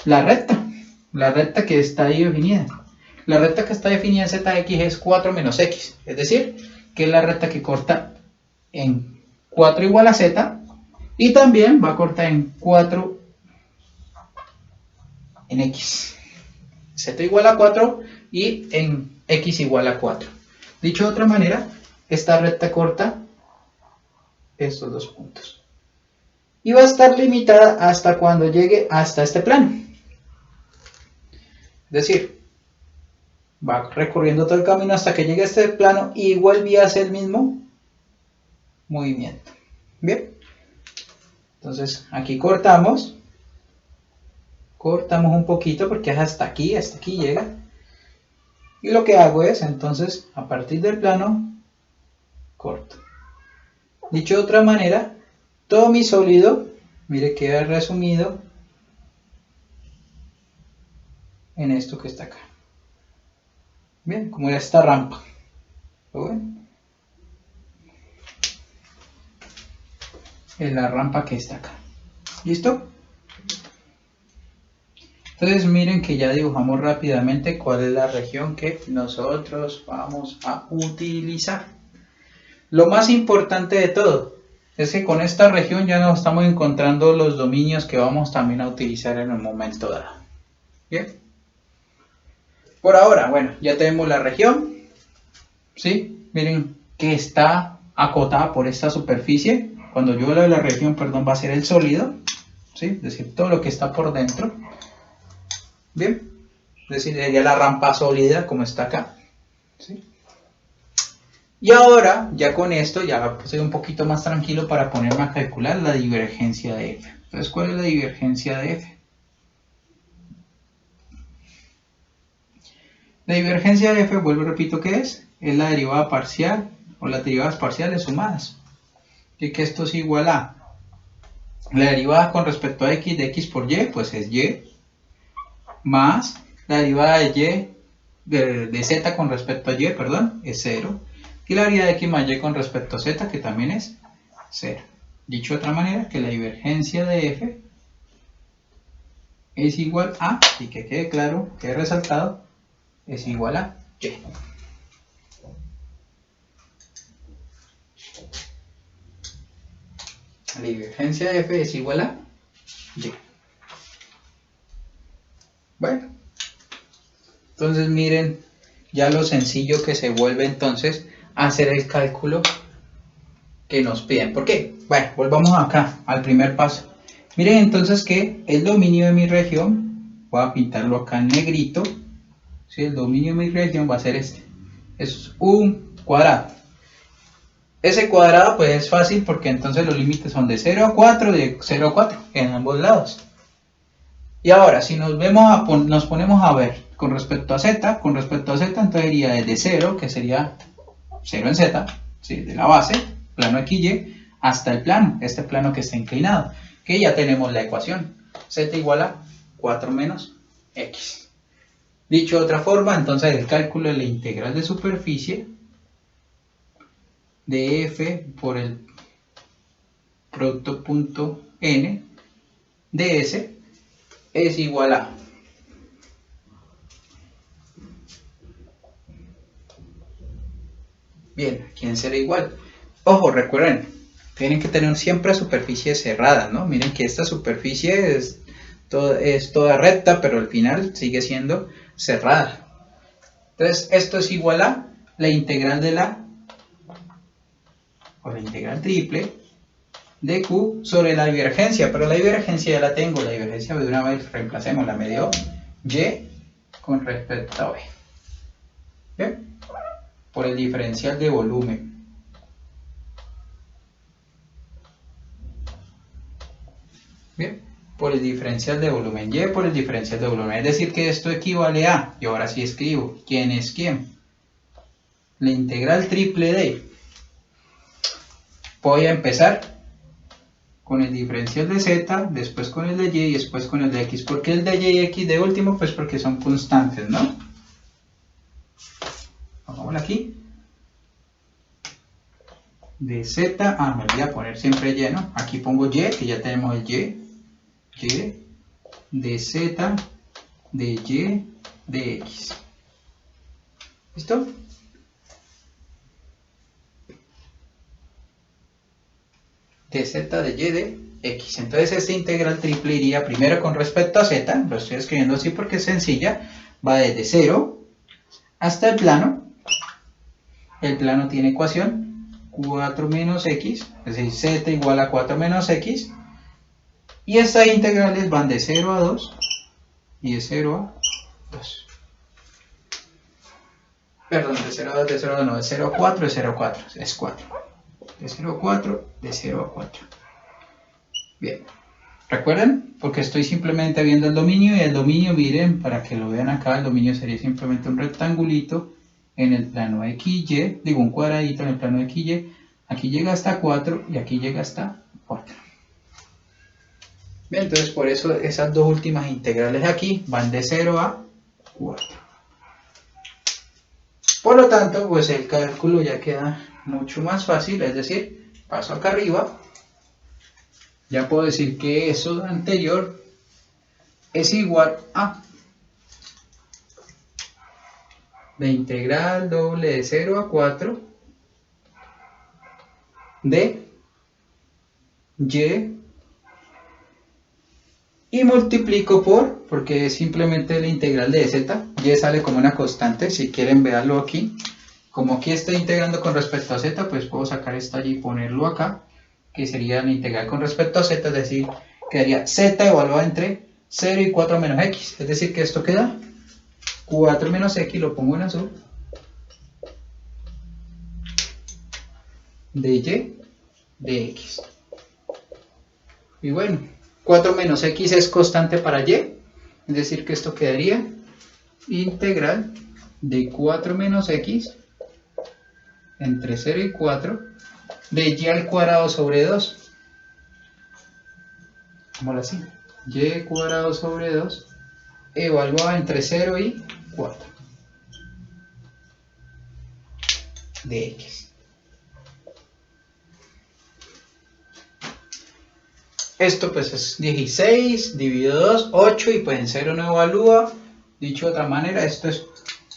Speaker 1: la recta que está ahí definida. La recta que está definida en zx es 4 menos x, es decir, que es la recta que corta en 4 igual a z y también va a cortar en 4 en x. Z igual a 4 y en x igual a 4. Dicho de otra manera, esta recta corta estos dos puntos. Y va a estar limitada hasta cuando llegue hasta este plano. Es decir, va recorriendo todo el camino hasta que llegue a este plano y vuelve a hacer el mismo movimiento. Bien. Entonces aquí cortamos un poquito porque es hasta aquí llega. Y lo que hago es, entonces, a partir del plano, corto. Dicho de otra manera, todo mi sólido, mire, queda resumido en esto que está acá. Bien, como esta rampa. ¿Lo ven? Es la rampa que está acá. ¿Listo? Entonces miren que ya dibujamos rápidamente cuál es la región que nosotros vamos a utilizar. Lo más importante de todo es que con esta región ya nos estamos encontrando los dominios que vamos también a utilizar en un momento dado. Bien. Por ahora, bueno, ya tenemos la región. ¿Sí? Miren que está acotada por esta superficie. Cuando yo hablo de la región, perdón, va a ser el sólido. ¿Sí? Es decir, todo lo que está por dentro. Bien, es decir, sería la rampa sólida como está acá. ¿Sí? Y ahora, ya con esto, ya soy un poquito más tranquilo para ponerme a calcular la divergencia de f. Entonces, ¿cuál es la divergencia de f? La divergencia de f, vuelvo y repito, ¿qué es? Es la derivada parcial o las derivadas parciales sumadas. Y que esto es igual a la derivada con respecto a x de x por y, pues es y, más la derivada de y de z con respecto a y, perdón, es 0, y la derivada de x más y con respecto a z, que también es 0. Dicho de otra manera, que la divergencia de f es igual a, y que quede claro, quede resaltado, es igual a y. La divergencia de f es igual a y. Bueno, entonces miren ya lo sencillo que se vuelve entonces a hacer el cálculo que nos piden. ¿Por qué? Bueno, volvamos acá al primer paso. Miren entonces que el dominio de mi región, voy a pintarlo acá en negrito, ¿sí? El dominio de mi región va a ser este, es un cuadrado. Ese cuadrado pues es fácil porque entonces los límites son de 0 a 4, de 0 a 4 en ambos lados. Y ahora, si nos ponemos a ver con respecto a z, entonces iría desde 0, que sería 0 en z, ¿sí? De la base, plano XY, hasta el plano, este plano que está inclinado, que ya tenemos la ecuación, z igual a 4 menos x. Dicho de otra forma, entonces el cálculo de la integral de superficie de f por el producto punto n de s es igual a bien, ¿a quién será igual? Ojo, recuerden, tienen que tener siempre superficies cerradas, ¿no? Miren que esta superficie es toda recta, pero al final sigue siendo cerrada. Entonces, esto es igual a la integral de la integral triple de q sobre la divergencia, pero la divergencia ya la tengo, la divergencia de una vez reemplacemos, la me dio y con respecto a b. ¿Bien? Por el diferencial de volumen. Bien, por el diferencial de volumen, y por el diferencial de volumen, es decir que esto equivale a, y ahora sí escribo, ¿quién es quién? La integral triple de, voy a empezar con el diferencial de z, después con el de y y después con el de x. ¿Por qué el de y y x de último? Pues porque son constantes, ¿no? Pongámoslo aquí. De z, me voy a poner siempre y, ¿no? Aquí pongo y, que ya tenemos el y de z, de y, de x. ¿Listo? De z, de y, de x. Entonces esta integral triple iría primero con respecto a z, lo estoy escribiendo así porque es sencilla, va desde 0 hasta el plano. El plano tiene ecuación 4 menos x, es decir, z igual a 4 menos x. Y estas integrales van de 0 a 2 y de 0 a 2. Perdón, de 0 a 2, de 0 a 2, no, de 0 a 4, de 0 a 4, es 4. De 0 a 4, de 0 a 4. Bien. ¿Recuerdan? Porque estoy simplemente viendo el dominio, y el dominio, miren, para que lo vean acá, el dominio sería simplemente un rectangulito en el plano XY, digo un cuadradito en el plano XY, aquí llega hasta 4 y aquí llega hasta 4. Bien, entonces por eso esas dos últimas integrales aquí van de 0 a 4. Por lo tanto, pues el cálculo ya queda mucho más fácil, es decir, paso acá arriba. Ya puedo decir que eso anterior es igual a la integral doble de 0 a 4 de y multiplico porque es simplemente la integral de z, y sale como una constante, si quieren verlo aquí. Como aquí estoy integrando con respecto a z, pues puedo sacar esto allí y ponerlo acá, que sería la integral con respecto a z, es decir, quedaría z evaluada entre 0 y 4 menos x, es decir, que esto queda 4 menos x, lo pongo en azul, de y de x. Y bueno, 4 menos x es constante para y, es decir, que esto quedaría integral de 4 menos x entre 0 y 4 de y al cuadrado sobre 2. Como así, y cuadrado sobre 2 evaluado entre 0 y 4 de x. Esto pues es 16 dividido 2, 8, y pues en 0 no evalúa. Dicho de otra manera, esto es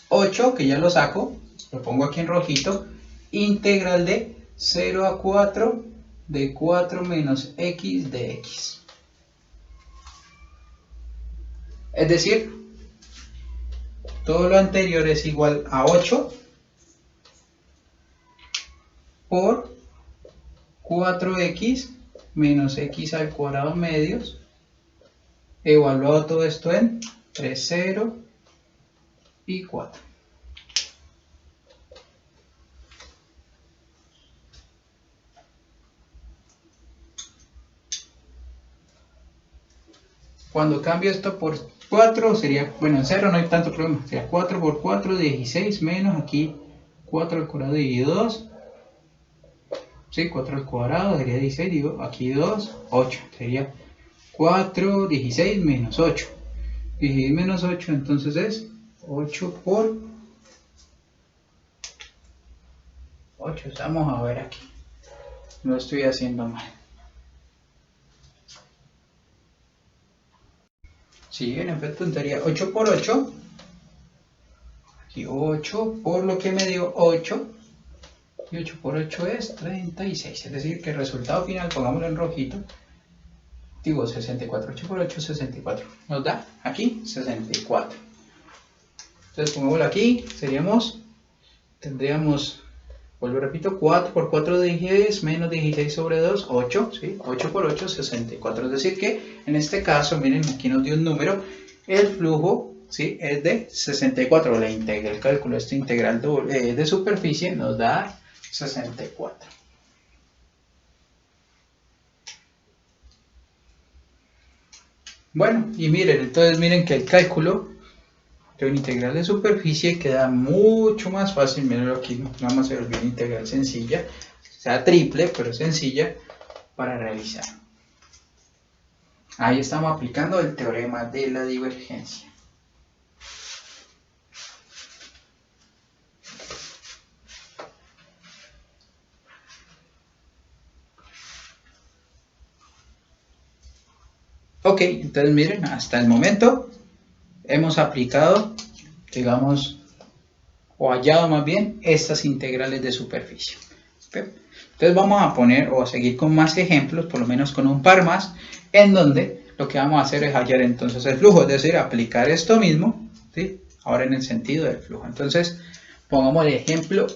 Speaker 1: 8, que ya lo saco, lo pongo aquí en rojito. Integral de 0 a 4 de 4 menos x de x. Es decir, todo lo anterior es igual a 8 por 4x menos x al cuadrado medios, evaluado todo esto entre 0 y 4. Cuando cambio esto por 4 sería, bueno, en 0 no hay tanto problema, sería 4 por 4, 16, menos aquí 4 al cuadrado dividido 2. Sí, 4 al cuadrado sería 16, digo, aquí 2, 8, sería 4, 16 menos 8. 16 menos 8, entonces es 8 por 8. Vamos a ver aquí. Lo estoy haciendo mal. Sí, en efecto, sería 8 por 8. Aquí 8 por lo que me dio 8. Y 8 por 8 es 36. Es decir, que el resultado final, pongámoslo en rojito, digo 64. 8 por 8 es 64. Nos da aquí 64. Entonces pongámoslo aquí, tendríamos, vuelvo repito, 4 por 4 de 10 menos 16 sobre 2, 8, ¿sí? 8 por 8, 64. Es decir que, en este caso, miren, aquí nos dio un número, el flujo, ¿sí? Es de 64. La integral, el cálculo de esta integral de superficie nos da 64. Bueno, y miren, entonces miren que el cálculo de una integral de superficie queda mucho más fácil. Mirenlo aquí, vamos a hacer una integral sencilla, o sea triple, pero sencilla para realizar. Ahí estamos aplicando el teorema de la divergencia. Ok, entonces miren, hasta el momento hemos aplicado, digamos, o hallado más bien, estas integrales de superficie. ¿Okay? Entonces vamos a poner o a seguir con más ejemplos, por lo menos con un par más, en donde lo que vamos a hacer es hallar entonces el flujo, es decir, aplicar esto mismo, ¿sí? ahora en el sentido del flujo. Entonces, pongamos el ejemplo,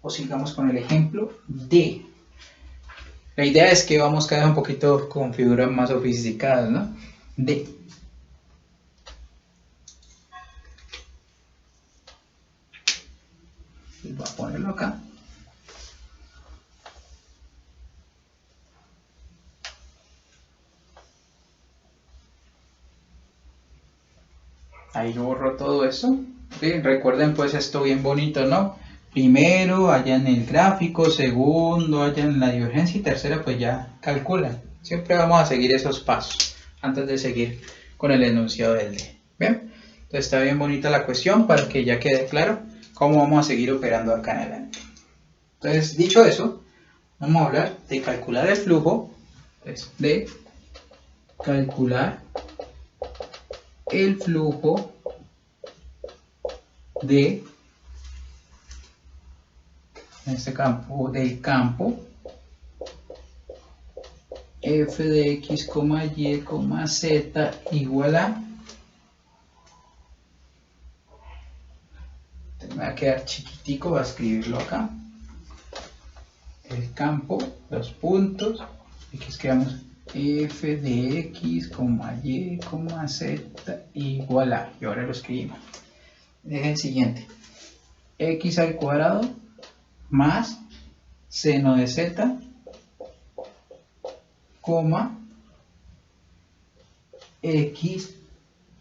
Speaker 1: o sigamos con el ejemplo D. La idea es que vamos cada vez un poquito con figuras más sofisticadas, ¿no? D. Voy a ponerlo acá. Ahí yo borro todo eso. ¿Sí? Recuerden pues esto bien bonito, ¿no? Primero allá en el gráfico, segundo allá en la divergencia y tercera pues ya calculan. Siempre vamos a seguir esos pasos antes de seguir con el enunciado del D. ¿Bien? Entonces está bien bonita la cuestión para que ya quede claro cómo vamos a seguir operando acá en adelante. Entonces, dicho eso, vamos a hablar de calcular el flujo, entonces, de calcular el flujo de este campo, del campo f de x, y, z igual a, me va a quedar chiquitico, voy a escribirlo acá, el campo, los puntos, aquí escribamos f de x, y, z igual a, y ahora lo escribimos, es el siguiente, x al cuadrado más seno de z, x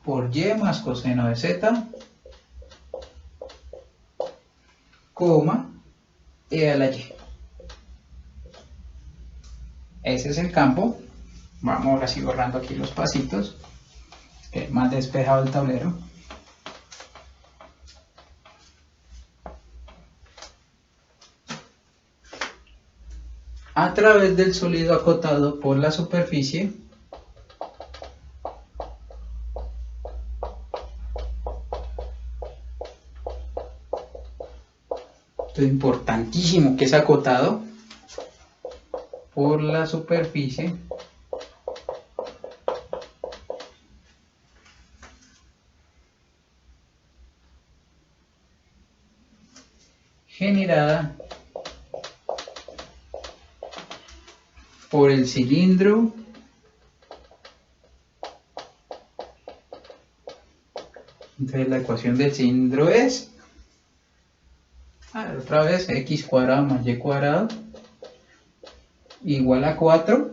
Speaker 1: por y más coseno de z, e a la y. Ese es el campo. Vamos ahora sí borrando aquí los pasitos, que es más despejado el tablero. A través del sólido acotado por la superficie, esto es importantísimo, que es acotado por la superficie generada por el cilindro entonces la ecuación del cilindro es otra vez x cuadrado más y cuadrado igual a 4,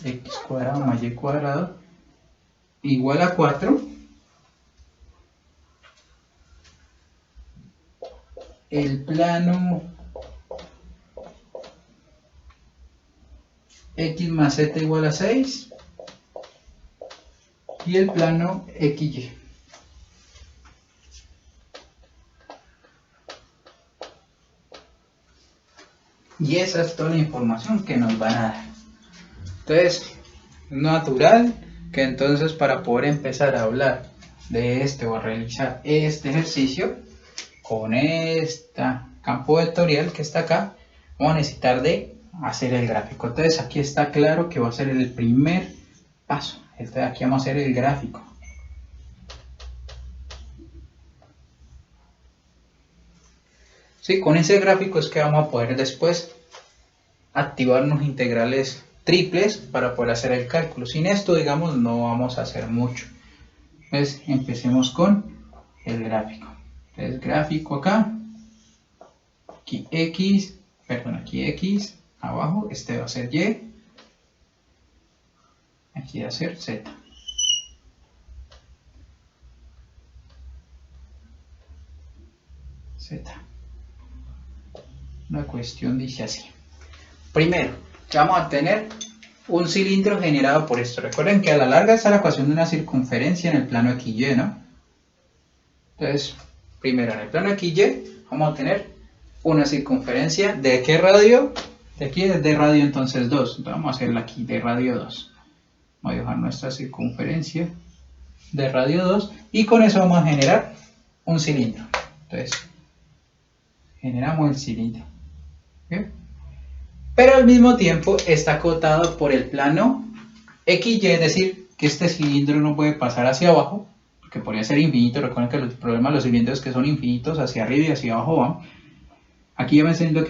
Speaker 1: x cuadrado más y cuadrado igual a 4, el plano x más z igual a 6 y el plano xy. Y esa es toda la información que nos van a dar. Entonces, natural que entonces para poder empezar a hablar de este o a realizar este ejercicio con este campo vectorial que está acá, vamos a necesitar de hacer el gráfico. Entonces aquí está claro que va a ser el primer paso. Entonces aquí vamos a hacer el gráfico. Sí, con ese gráfico es que vamos a poder después activar unos integrales triples para poder hacer el cálculo. Sin esto, digamos, no vamos a hacer mucho. Entonces empecemos con el gráfico. Entonces gráfico acá, aquí x, perdón, aquí x, abajo, este va a ser y, aquí va a ser z. La cuestión dice así. Primero, vamos a tener un cilindro generado por esto. Recuerden que a la larga está la ecuación de una circunferencia en el plano XY, ¿no? Entonces, primero en el plano XY vamos a tener una circunferencia ¿de qué radio? De aquí es de radio entonces 2. Entonces vamos a hacerla aquí de radio 2. Vamos a dibujar nuestra circunferencia de radio 2 y con eso vamos a generar un cilindro. Entonces, generamos el cilindro. ¿Okay? Pero al mismo tiempo está acotado por el plano XY, es decir, que este cilindro no puede pasar hacia abajo, que podría ser infinito. Recuerden que los problemas de los cilindros que son infinitos hacia arriba y hacia abajo van. Aquí ya me está diciendo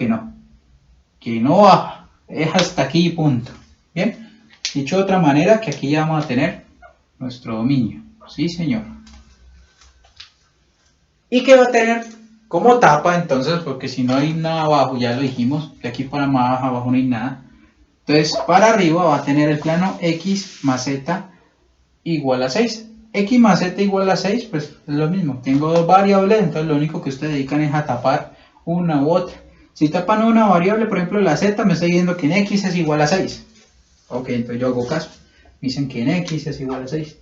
Speaker 1: que no baja, es hasta aquí punto. Bien, dicho de otra manera, que aquí ya vamos a tener nuestro dominio. Sí, señor. ¿Y qué va a tener como tapa entonces? Porque si no hay nada abajo, ya lo dijimos, de aquí para más abajo no hay nada. Entonces, para arriba va a tener el plano x más z igual a 6. X más z igual a 6, pues es lo mismo. Tengo dos variables, entonces lo único que ustedes dedican es a tapar una u otra. Si tapan una variable, por ejemplo la z, me está diciendo que en x es igual a 6. Ok, entonces yo hago caso. Me dicen que en x es igual a 6.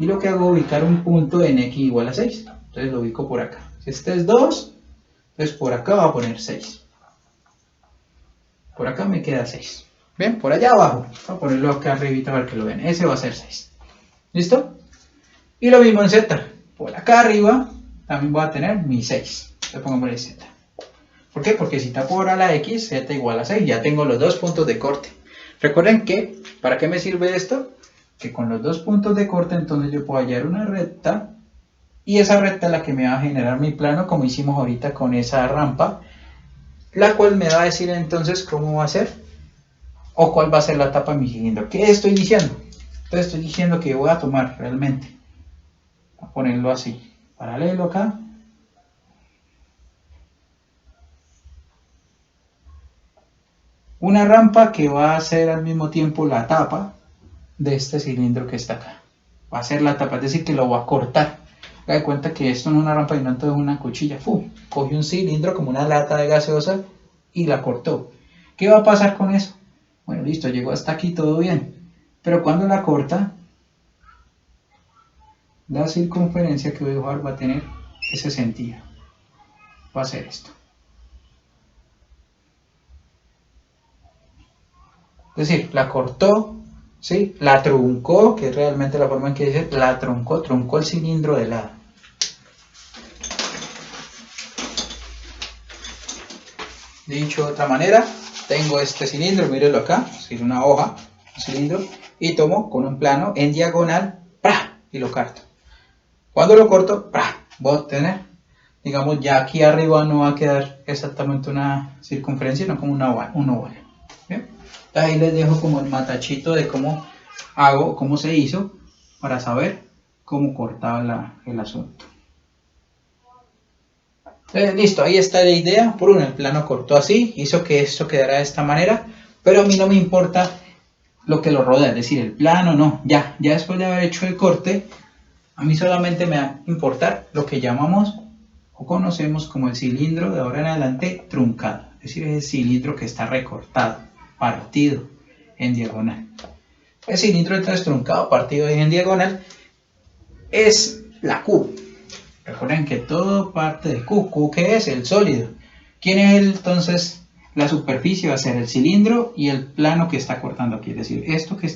Speaker 1: Y lo que hago es ubicar un punto en x igual a 6. Entonces lo ubico por acá. Si este es 2, entonces por acá va a poner 6. Por acá me queda 6. Bien, por allá abajo. Voy a ponerlo acá arribita para que lo vean. Ese va a ser 6. ¿Listo? Y lo mismo en z. Por acá arriba también voy a tener mi 6. Le pongo por z. ¿Por qué? Porque si tapo ahora la x, z igual a 6. Ya tengo los dos puntos de corte. Recuerden que, ¿para qué me sirve esto? Que con los dos puntos de corte, entonces yo puedo hallar una recta. Y esa recta es la que me va a generar mi plano, como hicimos ahorita con esa rampa. La cual me va a decir entonces cómo va a ser. O cuál va a ser la tapa de mi cilindro. ¿Qué estoy diciendo? Entonces estoy diciendo que voy a tomar realmente. Voy a ponerlo así. Paralelo acá. Una rampa que va a ser al mismo tiempo la tapa de este cilindro que está acá. Va a ser la tapa, es decir, que lo voy a cortar. Haga de cuenta que esto no es una rampa, sino entonces una cuchilla. ¡Fum! Coge un cilindro como una lata de gaseosa y la cortó. ¿Qué va a pasar con eso? Bueno, listo, llegó hasta aquí todo bien. Pero cuando la corta, la circunferencia que voy a dibujar va a tener ese sentido. Va a ser esto. Es decir, la cortó, ¿sí? La truncó, que es realmente la forma en que dice, la truncó el cilindro de lado. Dicho de otra manera, tengo este cilindro, mírenlo acá, es una hoja, un cilindro, y tomo con un plano en diagonal, ¡pra! Y lo corto. Cuando lo corto, ¡pra! Voy a obtener, digamos, ya aquí arriba no va a quedar exactamente una circunferencia, sino como un oval. ¿Bien? Ahí les dejo como el matachito de cómo hago, cómo se hizo, para saber cómo cortaba el asunto. Listo, ahí está la idea. Por uno, el plano cortó así, hizo que esto quedara de esta manera, pero a mí no me importa lo que lo rodea, es decir, el plano no, ya después de haber hecho el corte, a mí solamente me va a importar lo que llamamos o conocemos como el cilindro de ahora en adelante truncado, es decir, es el cilindro que está recortado, partido en diagonal. El cilindro entonces truncado, partido en diagonal, es la Q. Recuerden que todo parte de Q. ¿Q qué es? El sólido. ¿Quién es entonces la superficie? Va a ser el cilindro y el plano que está cortando aquí. Es decir, esto que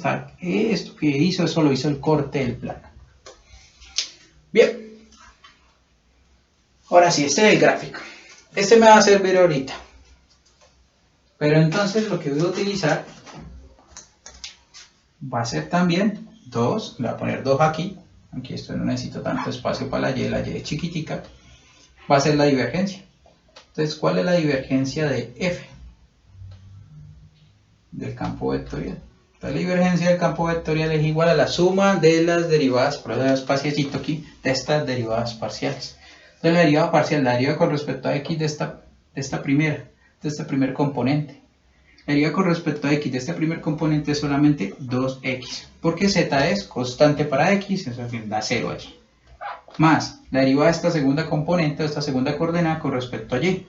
Speaker 1: hizo, eso lo hizo el corte del plano. Bien. Ahora sí, este es el gráfico. Este me va a servir ahorita. Pero entonces lo que voy a utilizar va a ser también 2. Le voy a poner 2 aquí. Aquí esto no necesito tanto espacio para la y es chiquitica. Va a ser la divergencia. Entonces, ¿cuál es la divergencia de F? Del campo vectorial. Entonces, la divergencia del campo vectorial es igual a la suma de las derivadas, por eso espaciecito aquí, de estas derivadas parciales. Entonces, la derivada parcial, la derivada con respecto a x de este primer componente. La derivada con respecto a x de este primer componente es solamente 2x, porque z es constante para x, eso da 0 allí. Más la derivada de esta segunda componente, de esta segunda coordenada con respecto a y,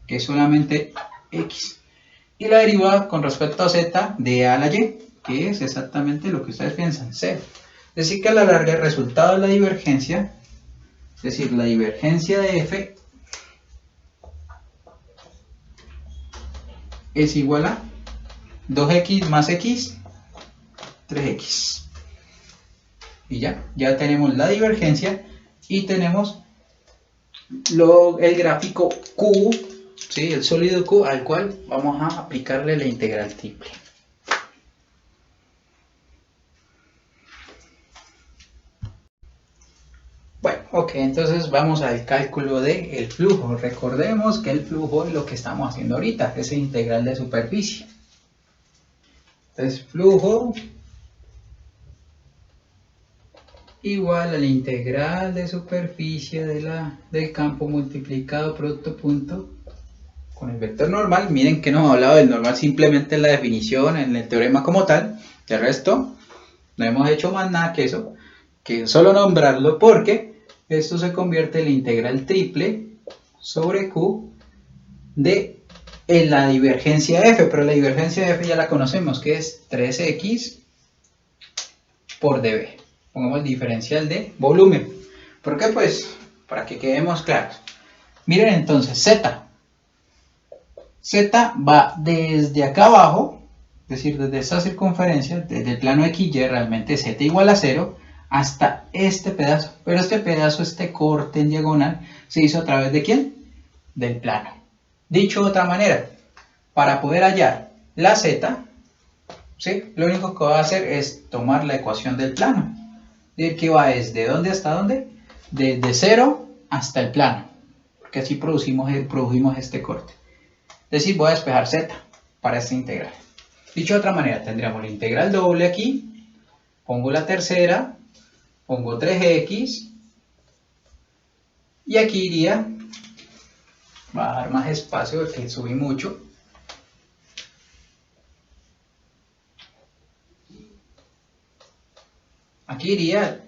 Speaker 1: que es solamente x. Y la derivada con respecto a z de a a la y, que es exactamente lo que ustedes piensan, 0. Es decir, que a la larga el resultado de la divergencia, es decir, la divergencia de f, es igual a 2x más x, 3x. Y ya tenemos la divergencia y tenemos el gráfico Q, ¿sí? El sólido Q al cual vamos a aplicarle la integral triple. Ok, entonces vamos al cálculo del flujo. Recordemos que el flujo es lo que estamos haciendo ahorita, es el integral de superficie. Entonces, flujo igual al integral de superficie del campo multiplicado producto punto con el vector normal. Miren que no hemos hablado del normal simplemente en la definición, en el teorema como tal. De resto, no hemos hecho más nada que eso, que solo nombrarlo, porque esto se convierte en la integral triple sobre Q en la divergencia f, pero la divergencia de f ya la conocemos, que es 3x por dv. Pongamos el diferencial de volumen. ¿Por qué? Pues para que quedemos claros. Miren entonces, z va desde acá abajo, es decir, desde esta circunferencia, desde el plano XY, realmente z igual a 0, hasta este pedazo. Pero este pedazo, este corte en diagonal, se hizo a través de ¿quién? Del plano. Dicho de otra manera, para poder hallar la z, ¿sí? Lo único que va a hacer es tomar la ecuación del plano. Decir que va desde dónde hasta dónde, desde 0 hasta el plano, porque así produjimos este corte. Es decir, voy a despejar z para esta integral. Dicho de otra manera, tendríamos la integral doble aquí, pongo la tercera, pongo 3x, y aquí iría, va a dar más espacio porque subí mucho. Aquí iría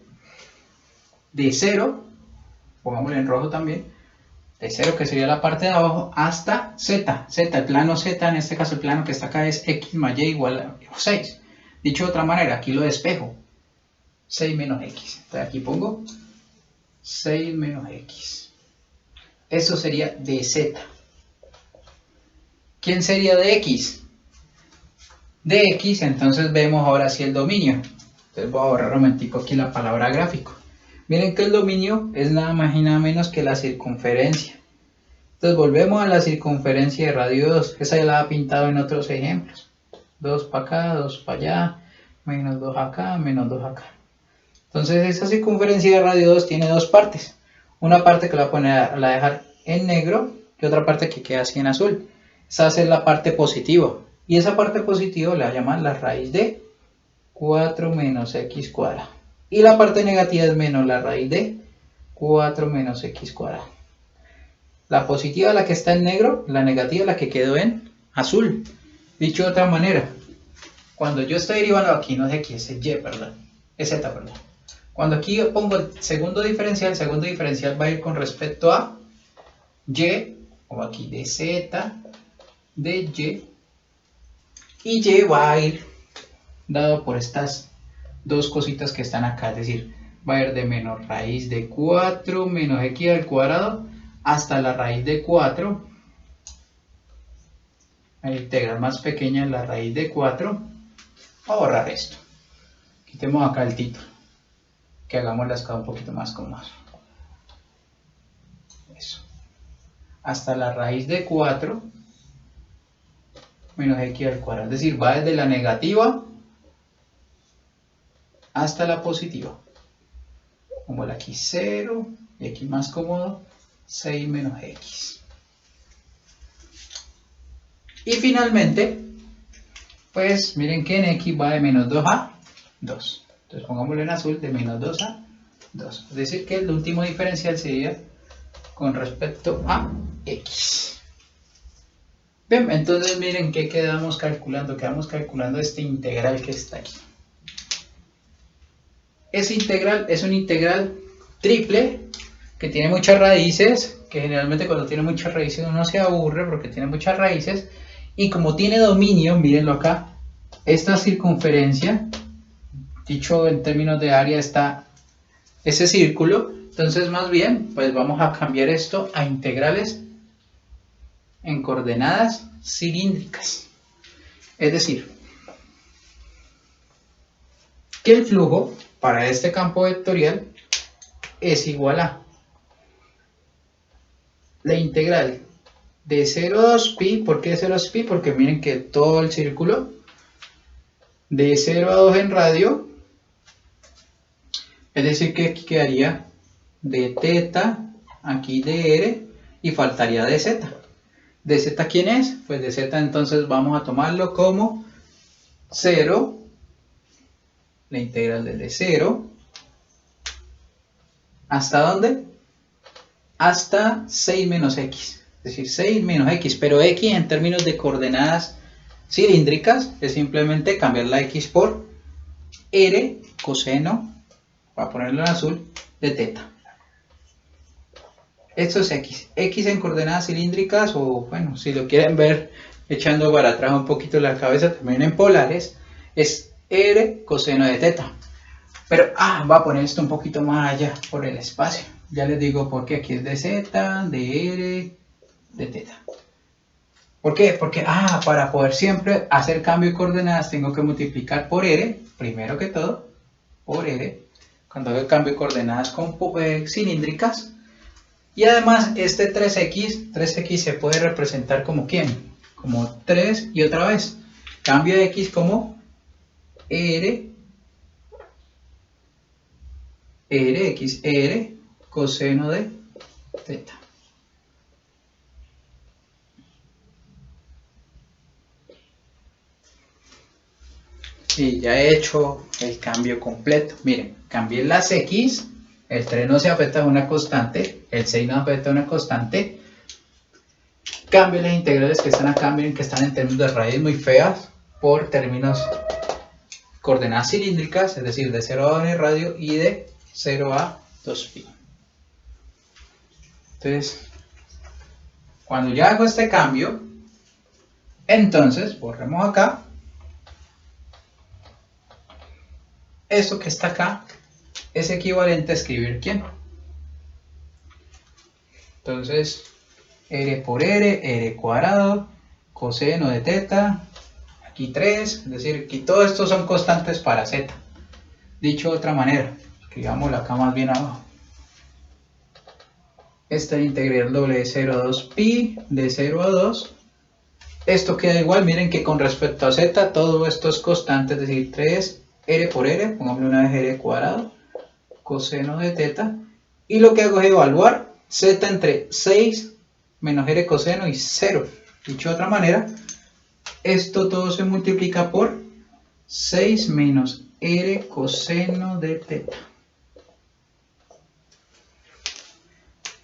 Speaker 1: de 0, pongámoslo en rojo también, de 0 que sería la parte de abajo hasta z, el plano z, en este caso el plano que está acá es x más y igual a 6. Dicho de otra manera, aquí lo despejo, 6 menos x. Entonces aquí pongo 6 menos x. Eso sería de z. ¿Quién sería de x? De x, entonces vemos ahora sí el dominio. Entonces voy a borrar un momentico aquí la palabra gráfico. Miren que el dominio es nada más y nada menos que la circunferencia. Entonces volvemos a la circunferencia de radio 2. Esa ya la he pintado en otros ejemplos. 2 para acá, 2 para allá, menos 2 acá, menos 2 acá. Entonces esa circunferencia de radio 2 tiene dos partes. Una parte que la voy a dejar en negro y otra parte que queda así en azul. Esa va a ser la parte positiva. Y esa parte positiva la voy a llamar la raíz de 4 menos x cuadrado. Y la parte negativa es menos la raíz de 4 menos x cuadrado. La positiva es la que está en negro, la negativa es la que quedó en azul. Dicho de otra manera, cuando yo estoy derivando aquí, no es x, es y, perdón, es z, perdón. Cuando aquí yo pongo el segundo diferencial va a ir con respecto a y, o aquí de z, de y va a ir dado por estas dos cositas que están acá, es decir, va a ir de menos raíz de 4 menos x al cuadrado hasta la raíz de 4, la integral más pequeña es la raíz de 4, voy a borrar esto, quitemos acá el título, que hagamos las cosas un poquito más cómodas, eso, hasta la raíz de 4 menos x al cuadrado, es decir, va desde la negativa hasta la positiva, como aquí 0, y aquí más cómodo, 6 menos x. Y finalmente, pues miren que en x va de menos 2 a 2. Entonces pongámoslo en azul, de menos 2 a 2. Es decir que el último diferencial sería con respecto a x. Bien, entonces miren que quedamos calculando este integral que está aquí. Ese integral es un integral triple que tiene muchas raíces, que generalmente cuando tiene muchas raíces uno se aburre porque tiene muchas raíces, y como tiene dominio, mírenlo acá, esta circunferencia, dicho en términos de área, está ese círculo, entonces más bien pues vamos a cambiar esto a integrales en coordenadas cilíndricas. Es decir, que el flujo para este campo vectorial es igual a la integral de 0 a 2pi. ¿Por qué 0 a 2pi? Porque miren que todo el círculo de 0 a 2 en radio, es decir que aquí quedaría de teta, aquí de r, y faltaría de z. ¿De z quién es? Pues de z entonces vamos a tomarlo como 0, la integral desde 0, ¿hasta dónde? Hasta 6 menos x, es decir, 6 menos x, pero x en términos de coordenadas cilíndricas es simplemente cambiar la x por r coseno, para ponerlo en azul, de teta. Esto es x en coordenadas cilíndricas, o bueno, si lo quieren ver echando para atrás un poquito la cabeza, también en polares, es r coseno de teta. Pero, voy a poner esto un poquito más allá por el espacio. Ya les digo por qué aquí es de z, de r, de teta. ¿Por qué? Porque, para poder siempre hacer cambio de coordenadas tengo que multiplicar por r, primero que todo, por r, cuando hago el cambio de coordenadas con cilíndricas. Y además este 3x se puede representar como ¿quién? Como 3 y otra vez. Cambio de x como r coseno de teta. Y ya he hecho el cambio completo. Miren, cambié las x, el 3 no se afecta a una constante, el 6 no afecta a una constante. Cambio las integrales que están acá, miren que están en términos de raíz muy feas, por términos coordenadas cilíndricas, es decir, de 0 a 1 en radio y de 0 a 2pi. Entonces, cuando ya hago este cambio, entonces borremos acá. Esto que está acá es equivalente a escribir ¿quién? Entonces, r por r cuadrado, coseno de teta, aquí 3, es decir, aquí todo esto son constantes para z. Dicho de otra manera, escribámoslo acá más bien abajo. Esta integral doble de 0 a 2pi, de 0 a 2. Esto queda igual, miren que con respecto a z, todo esto es constante, es decir, 3 r por r, pongámosle una vez r cuadrado, coseno de teta. Y lo que hago es evaluar z entre 6 menos r coseno y 0. Dicho de otra manera, esto todo se multiplica por 6 menos r coseno de teta.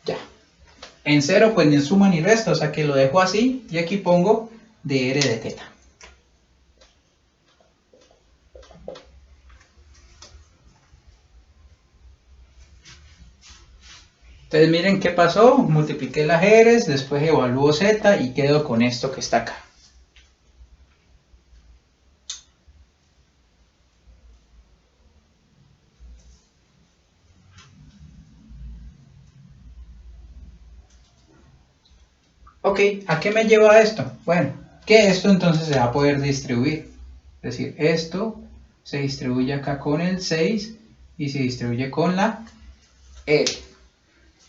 Speaker 1: Ya. En 0 pues ni suma ni resta, o sea que lo dejo así y aquí pongo de r de teta. Entonces miren qué pasó, multipliqué las r's, después evalúo z y quedo con esto que está acá. Ok, ¿a qué me lleva esto? Bueno, que esto entonces se va a poder distribuir. Es decir, esto se distribuye acá con el 6 y se distribuye con la r.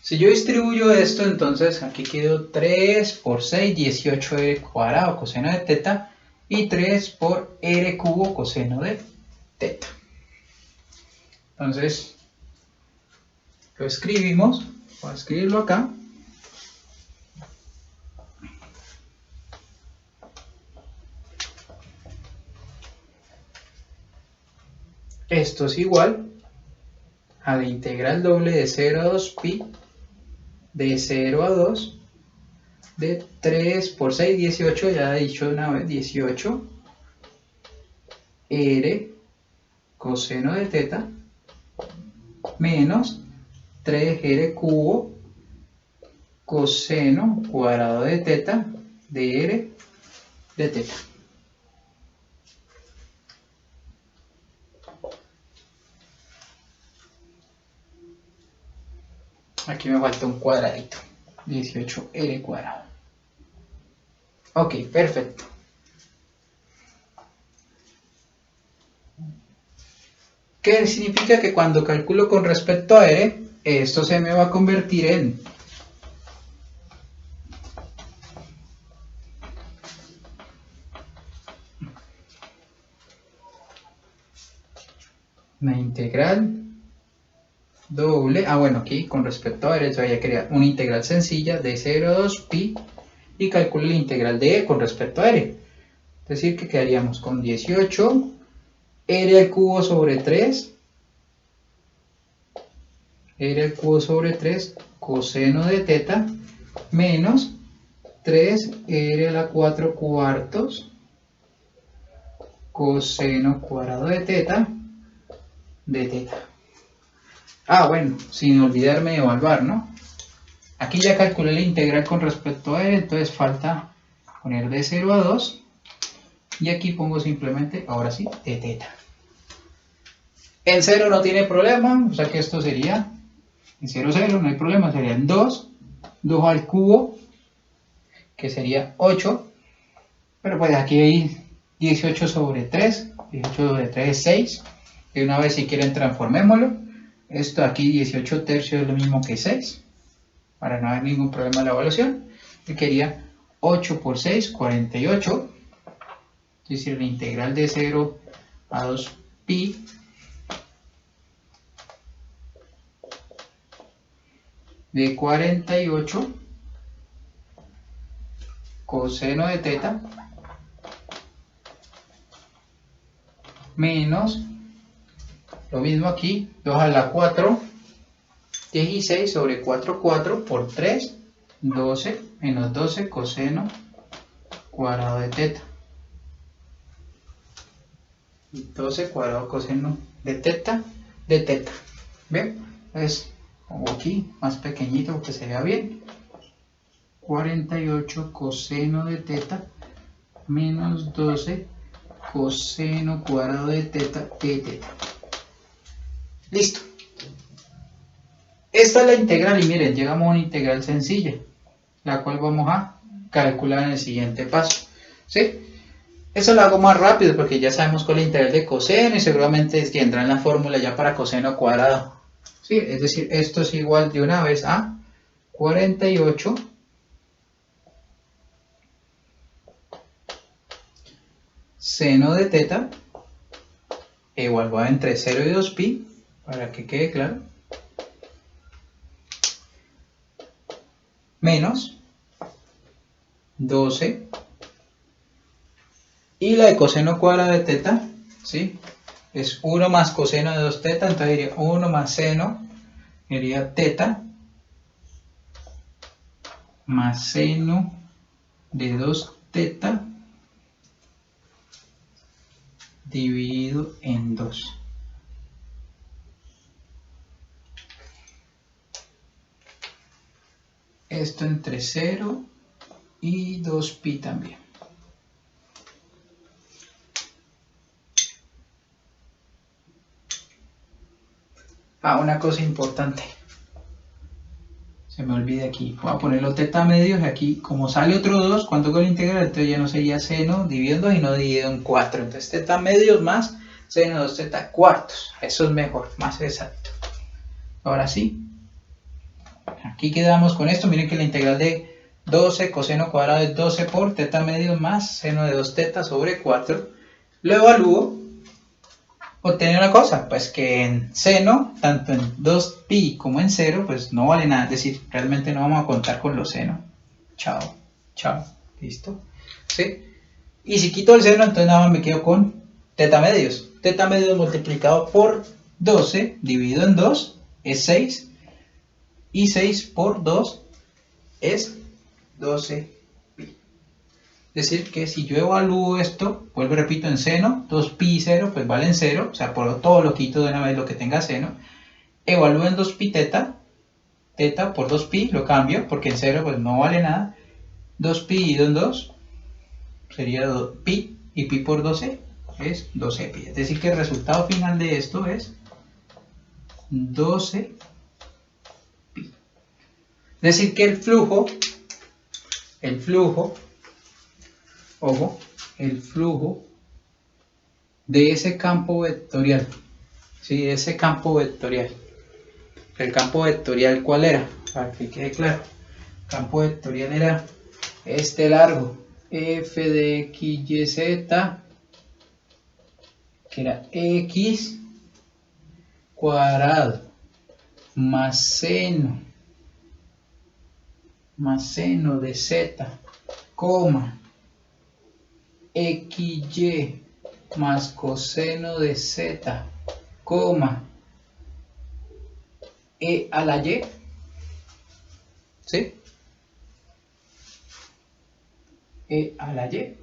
Speaker 1: Si yo distribuyo esto, entonces aquí quedó 3 por 6, 18r cuadrado coseno de teta y 3 por r cubo coseno de teta. Entonces, lo escribimos, voy a escribirlo acá. Esto es igual a la integral doble de 0 a 2pi de 0 a 2 de 3 por 6, 18, ya he dicho una vez, 18 r coseno de teta menos 3r cubo coseno cuadrado de teta de r de teta. Aquí me falta un cuadradito, 18r cuadrado. Ok, perfecto. ¿Qué significa? Que cuando calculo con respecto a r, esto se me va a convertir en una integral doble, bueno, aquí con respecto a R, voy a crear una integral sencilla de 0 a 2 pi y calculo la integral de E con respecto a R. Es decir, que quedaríamos con 18 R al cubo sobre 3, R al cubo sobre 3 coseno de teta menos 3R a la 4 cuartos coseno cuadrado de teta. Bueno, sin olvidarme de evaluar, ¿no? Aquí ya calculé la integral con respecto a R, entonces falta poner de 0 a 2 y aquí pongo simplemente, ahora sí, de teta. En 0 no tiene problema, o sea que esto sería, en 0, 0, no hay problema, serían 2 al cubo, que sería 8, pero pues aquí hay 18 sobre 3, 18 sobre 3 es 6, y una vez si quieren transformémoslo, esto aquí 18 tercios es lo mismo que 6, para no haber ningún problema en la evaluación, y quería 8 por 6, 48, es decir, la integral de 0 a 2 pi de 48 coseno de teta menos, lo mismo aquí, 2 a la 4, 16 sobre 4 por 3, 12, menos 12 coseno cuadrado de teta. 12 cuadrado coseno de teta, ¿Bien? Entonces, pongo aquí más pequeñito porque se vea bien. 48 coseno de teta menos 12 coseno cuadrado de teta. Listo. Esta es la integral y miren, llegamos a una integral sencilla, la cual vamos a calcular en el siguiente paso. ¿Sí? Eso lo hago más rápido porque ya sabemos cuál es la integral de coseno y seguramente tendrán la fórmula ya para coseno cuadrado. ¿Sí? Es decir, esto es igual de una vez a 48 seno de teta evaluado entre 0 y 2 pi, para que quede claro, menos 12 y la de coseno cuadrado de teta, ¿sí? Es 1 más coseno de 2 teta, entonces diría 1 más seno, sería teta, más seno de 2 teta dividido en 2. Esto entre 0 y 2 pi también. Una cosa importante. Se me olvida aquí. Voy a ponerlo teta medios y aquí, como sale otro 2, cuando con la integral, entonces ya no sería seno dividido en 2 y no dividido en 4. Entonces teta medios más seno de 2 teta cuartos. Eso es mejor, más exacto. Ahora sí. Aquí quedamos con esto. Miren que la integral de 12 coseno cuadrado es 12 por teta medios más seno de 2 teta sobre 4. Lo evalúo. Obtener una cosa, pues que en seno, tanto en 2pi como en 0, pues no vale nada, es decir, realmente no vamos a contar con los senos. Chao, listo. ¿Sí? Y si quito el seno, entonces nada más me quedo con teta medios. Teta medios multiplicado por 12 dividido en 2 es 6. Y 6 por 2 es 12. Es decir, que si yo evalúo esto, vuelvo y repito, en seno, 2pi y 0, pues valen 0, o sea, por todo lo quito de una vez lo que tenga seno. Evalúo en 2pi teta, teta por 2pi, lo cambio, porque en 0 pues no vale nada. 2pi dividido en 2 sería pi, y pi por 12 es 12pi. Es decir, que el resultado final de esto es 12pi. Es decir, que el flujo, ojo, el flujo de ese campo vectorial, ¿sí? Ese campo vectorial. ¿El campo vectorial cuál era? Para que quede claro. El campo vectorial era este largo, f de x, y, z, que era x cuadrado más seno de z, coma, xy más coseno de z, coma, e a la y, ¿sí? E a la y.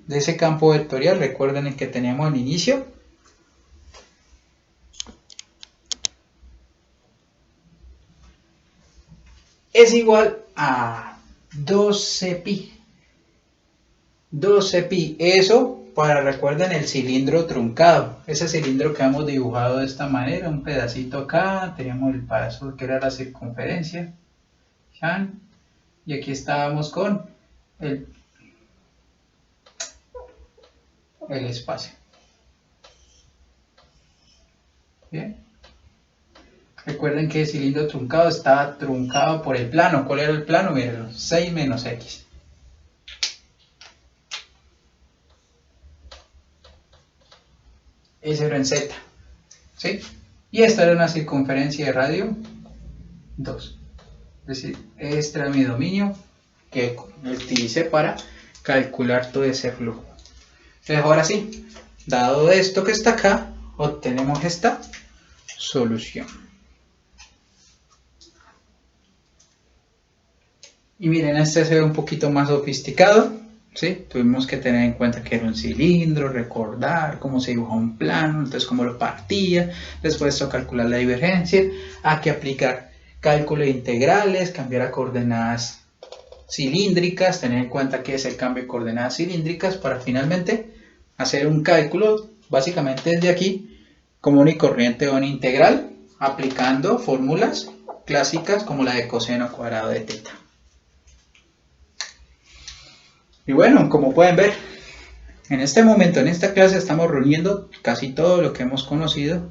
Speaker 1: De ese campo vectorial, recuerden el que teníamos al inicio. Es igual a 12pi. 12pi. Eso para, recuerden, el cilindro truncado. Ese cilindro que hemos dibujado de esta manera. Un pedacito acá. Teníamos el paso que era la circunferencia. Y aquí estábamos con el espacio. Bien. Recuerden que el cilindro truncado estaba truncado por el plano. ¿Cuál era el plano? Miren, 6 menos x. Ese era en z. ¿Sí? Y esta era una circunferencia de radio 2. Es decir, este era mi dominio que utilicé para calcular todo ese flujo. Entonces ahora sí, dado esto que está acá, obtenemos esta solución. Y miren, este se ve un poquito más sofisticado, ¿sí? Tuvimos que tener en cuenta que era un cilindro, recordar cómo se dibuja un plano, entonces cómo lo partía, después esto calcular la divergencia, hay que aplicar cálculo de integrales, cambiar a coordenadas cilíndricas, tener en cuenta qué es el cambio de coordenadas cilíndricas para finalmente hacer un cálculo, básicamente desde aquí, común y corriente o en integral, aplicando fórmulas clásicas como la de coseno cuadrado de teta. Y bueno, como pueden ver, en este momento, en esta clase, estamos reuniendo casi todo lo que hemos conocido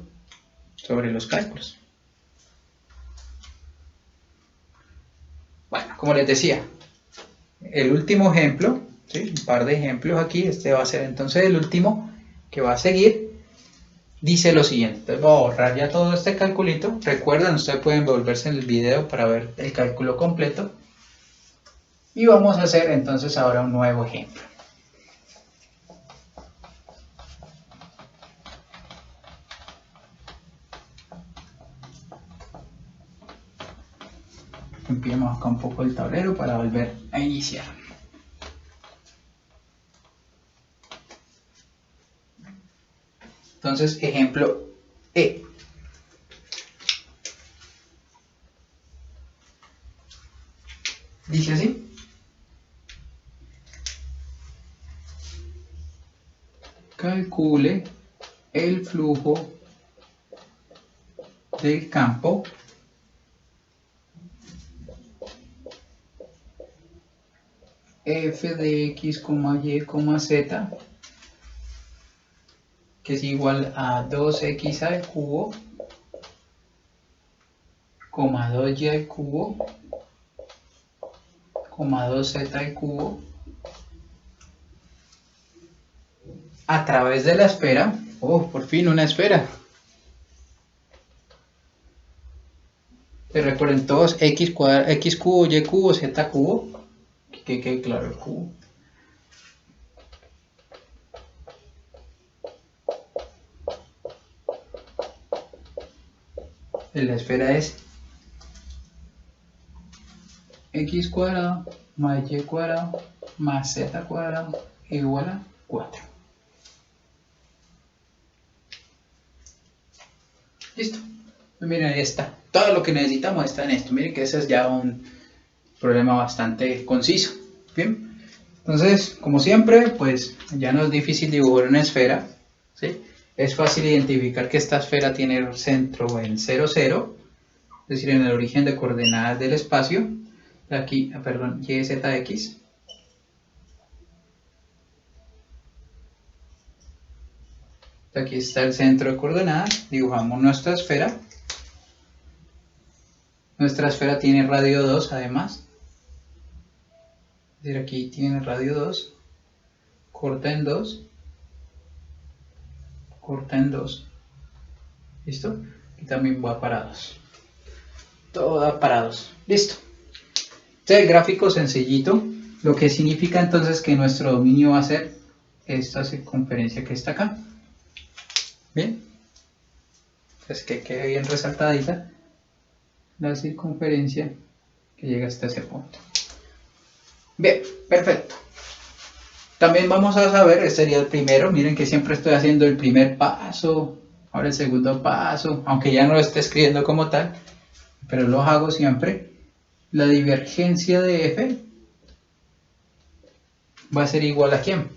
Speaker 1: sobre los cálculos. Bueno, como les decía, el último ejemplo, ¿sí? Un par de ejemplos aquí, este va a ser entonces el último que va a seguir. Dice lo siguiente, entonces voy a borrar ya todo este calculito. Recuerden, ustedes pueden volverse en el video para ver el cálculo completo. Y vamos a hacer entonces ahora un nuevo ejemplo. Ampliemos acá un poco el tablero para volver a iniciar. Entonces, ejemplo E. Dice así. Calcule el flujo del campo f de x, y, z, que es igual a 2x al cubo, 2y al cubo, 2z al cubo, a través de la esfera. Por fin una esfera. Recuerden todos x cubo, y cubo, z cubo. Que quede claro el cubo. La esfera es x cuadrado más y cuadrado más z cuadrado igual a 4. Listo. Miren, ahí está. Todo lo que necesitamos está en esto. Miren que ese es ya un problema bastante conciso. Bien. Entonces, como siempre, pues ya no es difícil dibujar una esfera, ¿sí? Es fácil identificar que esta esfera tiene el centro en 0, 0, es decir, en el origen de coordenadas del espacio. Aquí, perdón, y, z, x. Aquí está el centro de coordenadas. Dibujamos nuestra esfera. Nuestra esfera tiene radio 2 además. Es decir, aquí tiene radio 2. Corta en 2. Corta en 2. ¿Listo? y también va para 2. Todo da para 2. Listo. Este gráfico sencillito, lo que significa entonces que nuestro dominio va a ser esta circunferencia que está acá. Bien. Entonces que quede bien resaltadita la circunferencia que llega hasta ese punto. Bien, perfecto. También vamos a saber, este sería el primero, miren que siempre estoy haciendo el primer paso, ahora el segundo paso, aunque ya no lo esté escribiendo como tal, pero lo hago siempre. La divergencia de f va a ser igual a ¿quién?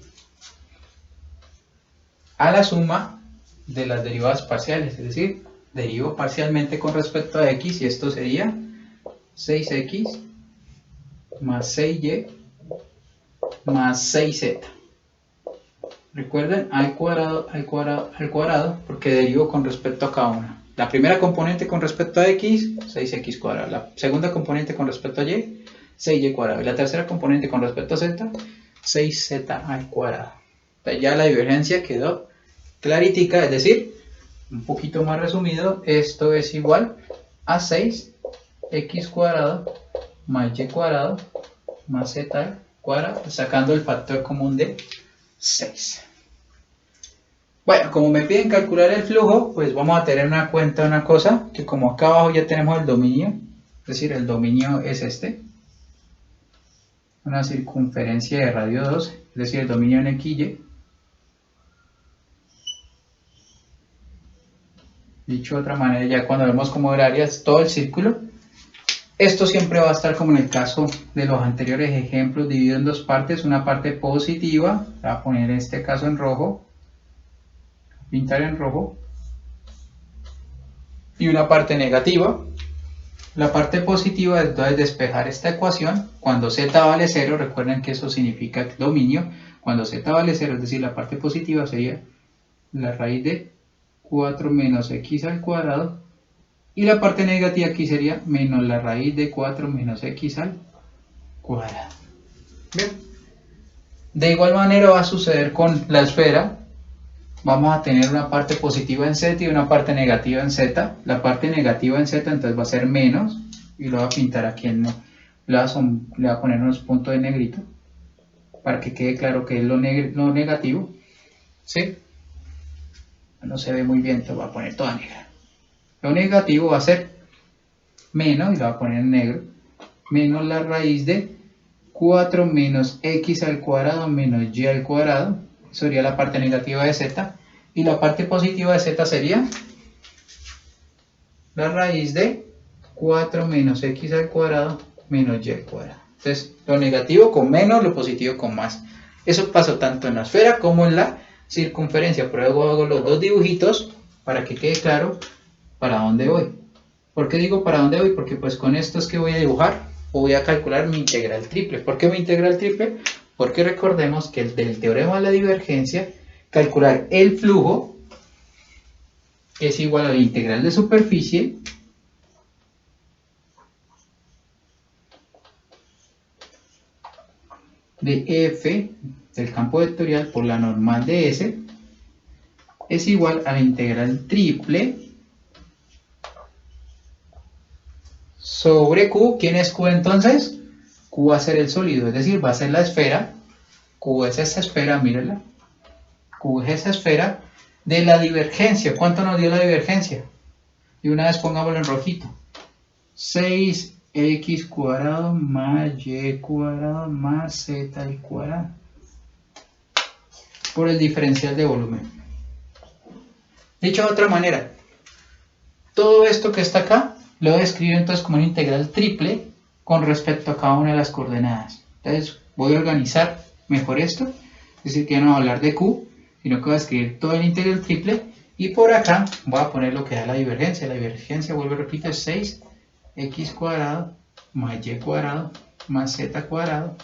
Speaker 1: A la suma de las derivadas parciales, es decir, derivo parcialmente con respecto a x y esto sería 6x más 6y más 6z. Recuerden, al cuadrado, al cuadrado, al cuadrado, porque derivo con respecto a cada una. La primera componente con respecto a x, 6x cuadrado. La segunda componente con respecto a y, 6y cuadrado. Y la tercera componente con respecto a z, 6z al cuadrado. Entonces ya la divergencia quedó claritica, es decir, un poquito más resumido, esto es igual a 6x cuadrado más y cuadrado más z al cuadrado, sacando el factor común de 6. Bueno, como me piden calcular el flujo, pues vamos a tener en cuenta una cosa, que como acá abajo ya tenemos el dominio, es decir, el dominio es este, una circunferencia de radio 2, es decir, el dominio en XY. Dicho de otra manera, ya cuando vemos como áreas todo el círculo, esto siempre va a estar como en el caso de los anteriores ejemplos, dividido en dos partes, una parte positiva, voy a poner en este caso en rojo, pintar en rojo, y una parte negativa. La parte positiva es entonces despejar esta ecuación, cuando z vale 0, recuerden que eso significa dominio, cuando z vale 0, es decir, la parte positiva sería la raíz de 4 menos x al cuadrado, y la parte negativa aquí sería menos la raíz de 4 menos x al cuadrado. Bien. De igual manera va a suceder con la esfera. Vamos a tener una parte positiva en z y una parte negativa en z. La parte negativa en z entonces va a ser menos, y lo voy a pintar aquí le voy a poner unos puntos de negrito para que quede claro que es lo negativo, ¿sí? No se ve muy bien, entonces voy a poner toda negra. Lo negativo va a ser menos, y lo voy a poner en negro, menos la raíz de 4 menos x al cuadrado menos y al cuadrado. Eso sería la parte negativa de z, y la parte positiva de z sería la raíz de 4 menos x al cuadrado menos y al cuadrado. Entonces, lo negativo con menos, lo positivo con más. Eso pasó tanto en la esfera como en la circunferencia. Por eso hago los dos dibujitos para que quede claro para dónde voy. ¿Por qué digo para dónde voy? Porque pues con esto es que voy a dibujar o voy a calcular mi integral triple. ¿Por qué mi integral triple? Porque recordemos que del teorema de la divergencia, calcular el flujo es igual a la integral de superficie de f del campo vectorial por la normal de S es igual a la integral triple sobre Q. ¿Quién es Q entonces? Q va a ser el sólido, es decir, va a ser la esfera. Q es esa esfera, mírenla. Q es esa esfera de la divergencia. ¿Cuánto nos dio la divergencia? Y una vez pongámoslo en rojito. 6x cuadrado más y cuadrado más z al cuadrado por el diferencial de volumen. Dicho de otra manera, todo esto que está acá lo voy a escribir entonces como una integral triple con respecto a cada una de las coordenadas. Entonces voy a organizar mejor esto, es decir, que ya no voy a hablar de Q, sino que voy a escribir todo el integral triple, y por acá voy a poner lo que da la divergencia. La divergencia, vuelvo a repetir, es 6x cuadrado más y cuadrado más z cuadrado.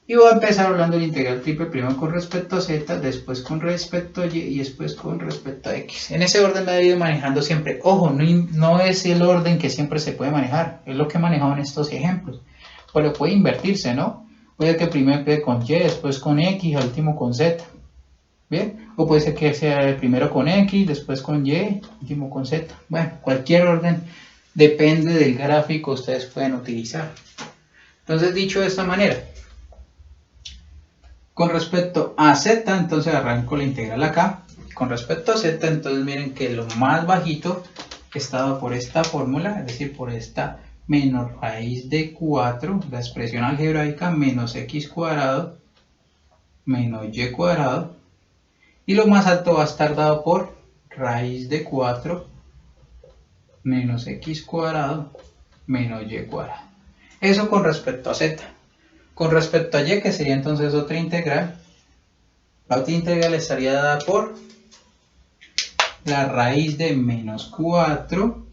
Speaker 1: Y voy a empezar hablando del integral triple, primero con respecto a z, después con respecto a y después con respecto a x. En ese orden me he ido manejando siempre. Ojo, no es el orden que siempre se puede manejar, es lo que he manejado en estos ejemplos. Pero puede invertirse, ¿no? Puede que primero empiece con y, después con x, al último con z. Bien, o puede ser que sea el primero con X, después con Y, último con Z. Bueno, cualquier orden depende del gráfico que ustedes pueden utilizar. Entonces, dicho de esta manera, con respecto a Z, entonces arranco la integral acá. Con respecto a Z, entonces miren que lo más bajito está dado por esta fórmula, es decir, por esta menos raíz de 4, la expresión algebraica menos x cuadrado menos y cuadrado. Y lo más alto va a estar dado por raíz de 4 menos x cuadrado menos y cuadrado. Eso con respecto a Z. Con respecto a y, que sería entonces otra integral, la otra integral estaría dada por la raíz de menos 4,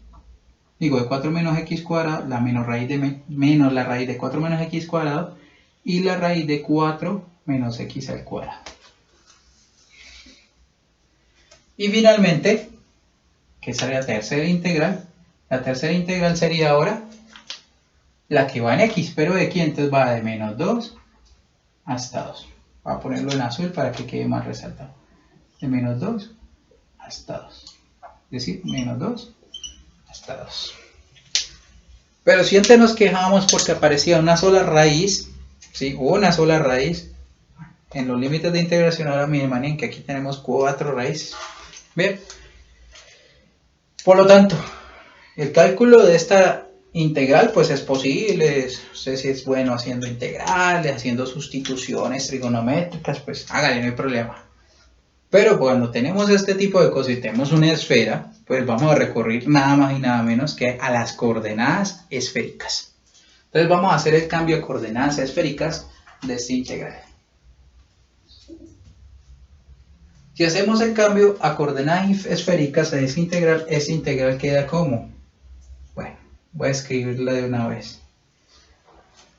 Speaker 1: digo de 4 menos x cuadrado, la menos raíz de menos la raíz de 4 menos x cuadrado y la raíz de 4 menos x al cuadrado. Y finalmente, que sería la tercera integral. La tercera integral sería ahora la que va en x, pero de aquí entonces va de menos 2 hasta 2. Voy a ponerlo en azul para que quede más resaltado. De menos 2 hasta 2. Es decir, menos 2 hasta 2. Pero si antes nos quejábamos porque aparecía una sola raíz, ¿sí? Una sola raíz. En los límites de integración ahora miren que aquí tenemos 4 raíces. Bien. Por lo tanto, el cálculo de esta integral pues es posible. Usted si es bueno haciendo integrales, haciendo sustituciones trigonométricas, pues hágale, no hay problema. Pero cuando tenemos este tipo de cosas y tenemos una esfera, pues vamos a recurrir nada más y nada menos que a las coordenadas esféricas. Entonces vamos a hacer el cambio de coordenadas esféricas de esta integral. Si hacemos el cambio a coordenadas esféricas de esa integral queda como, bueno, voy a escribirla de una vez.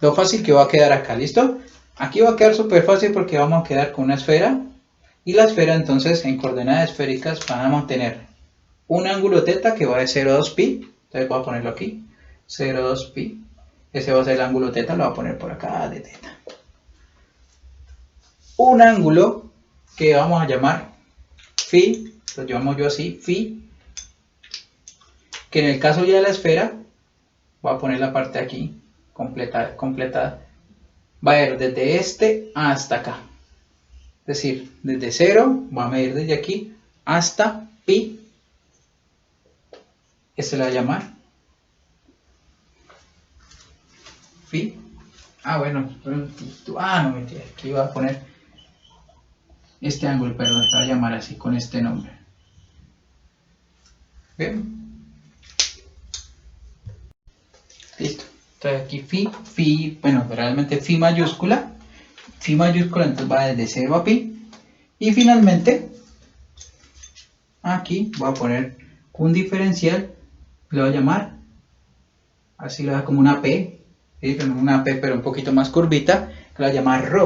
Speaker 1: Lo fácil que va a quedar acá, ¿listo? Aquí va a quedar súper fácil porque vamos a quedar con una esfera. Y la esfera entonces en coordenadas esféricas vamos a tener un ángulo teta que va de 0 a 2 pi. Entonces voy a ponerlo aquí, 0 a 2 pi. Ese va a ser el ángulo teta, lo voy a poner por acá de teta. Un ángulo que vamos a llamar phi, lo llamo yo así, phi, que en el caso ya de la esfera, voy a poner la parte aquí, completada, va a ir desde este hasta acá. Es decir, desde 0, va a medir desde aquí hasta pi. Este lo va a llamar phi. Bueno, no mentira, aquí va a poner este ángulo, perdón, se va a llamar así con este nombre. Bien. Listo. Entonces aquí phi, bueno, realmente phi mayúscula entonces va desde 0 a pi. Y finalmente, aquí voy a poner un diferencial, le voy a llamar, así lo voy a dar como una P, ¿sí? Una P pero un poquito más curvita, que lo voy a llamar ρ.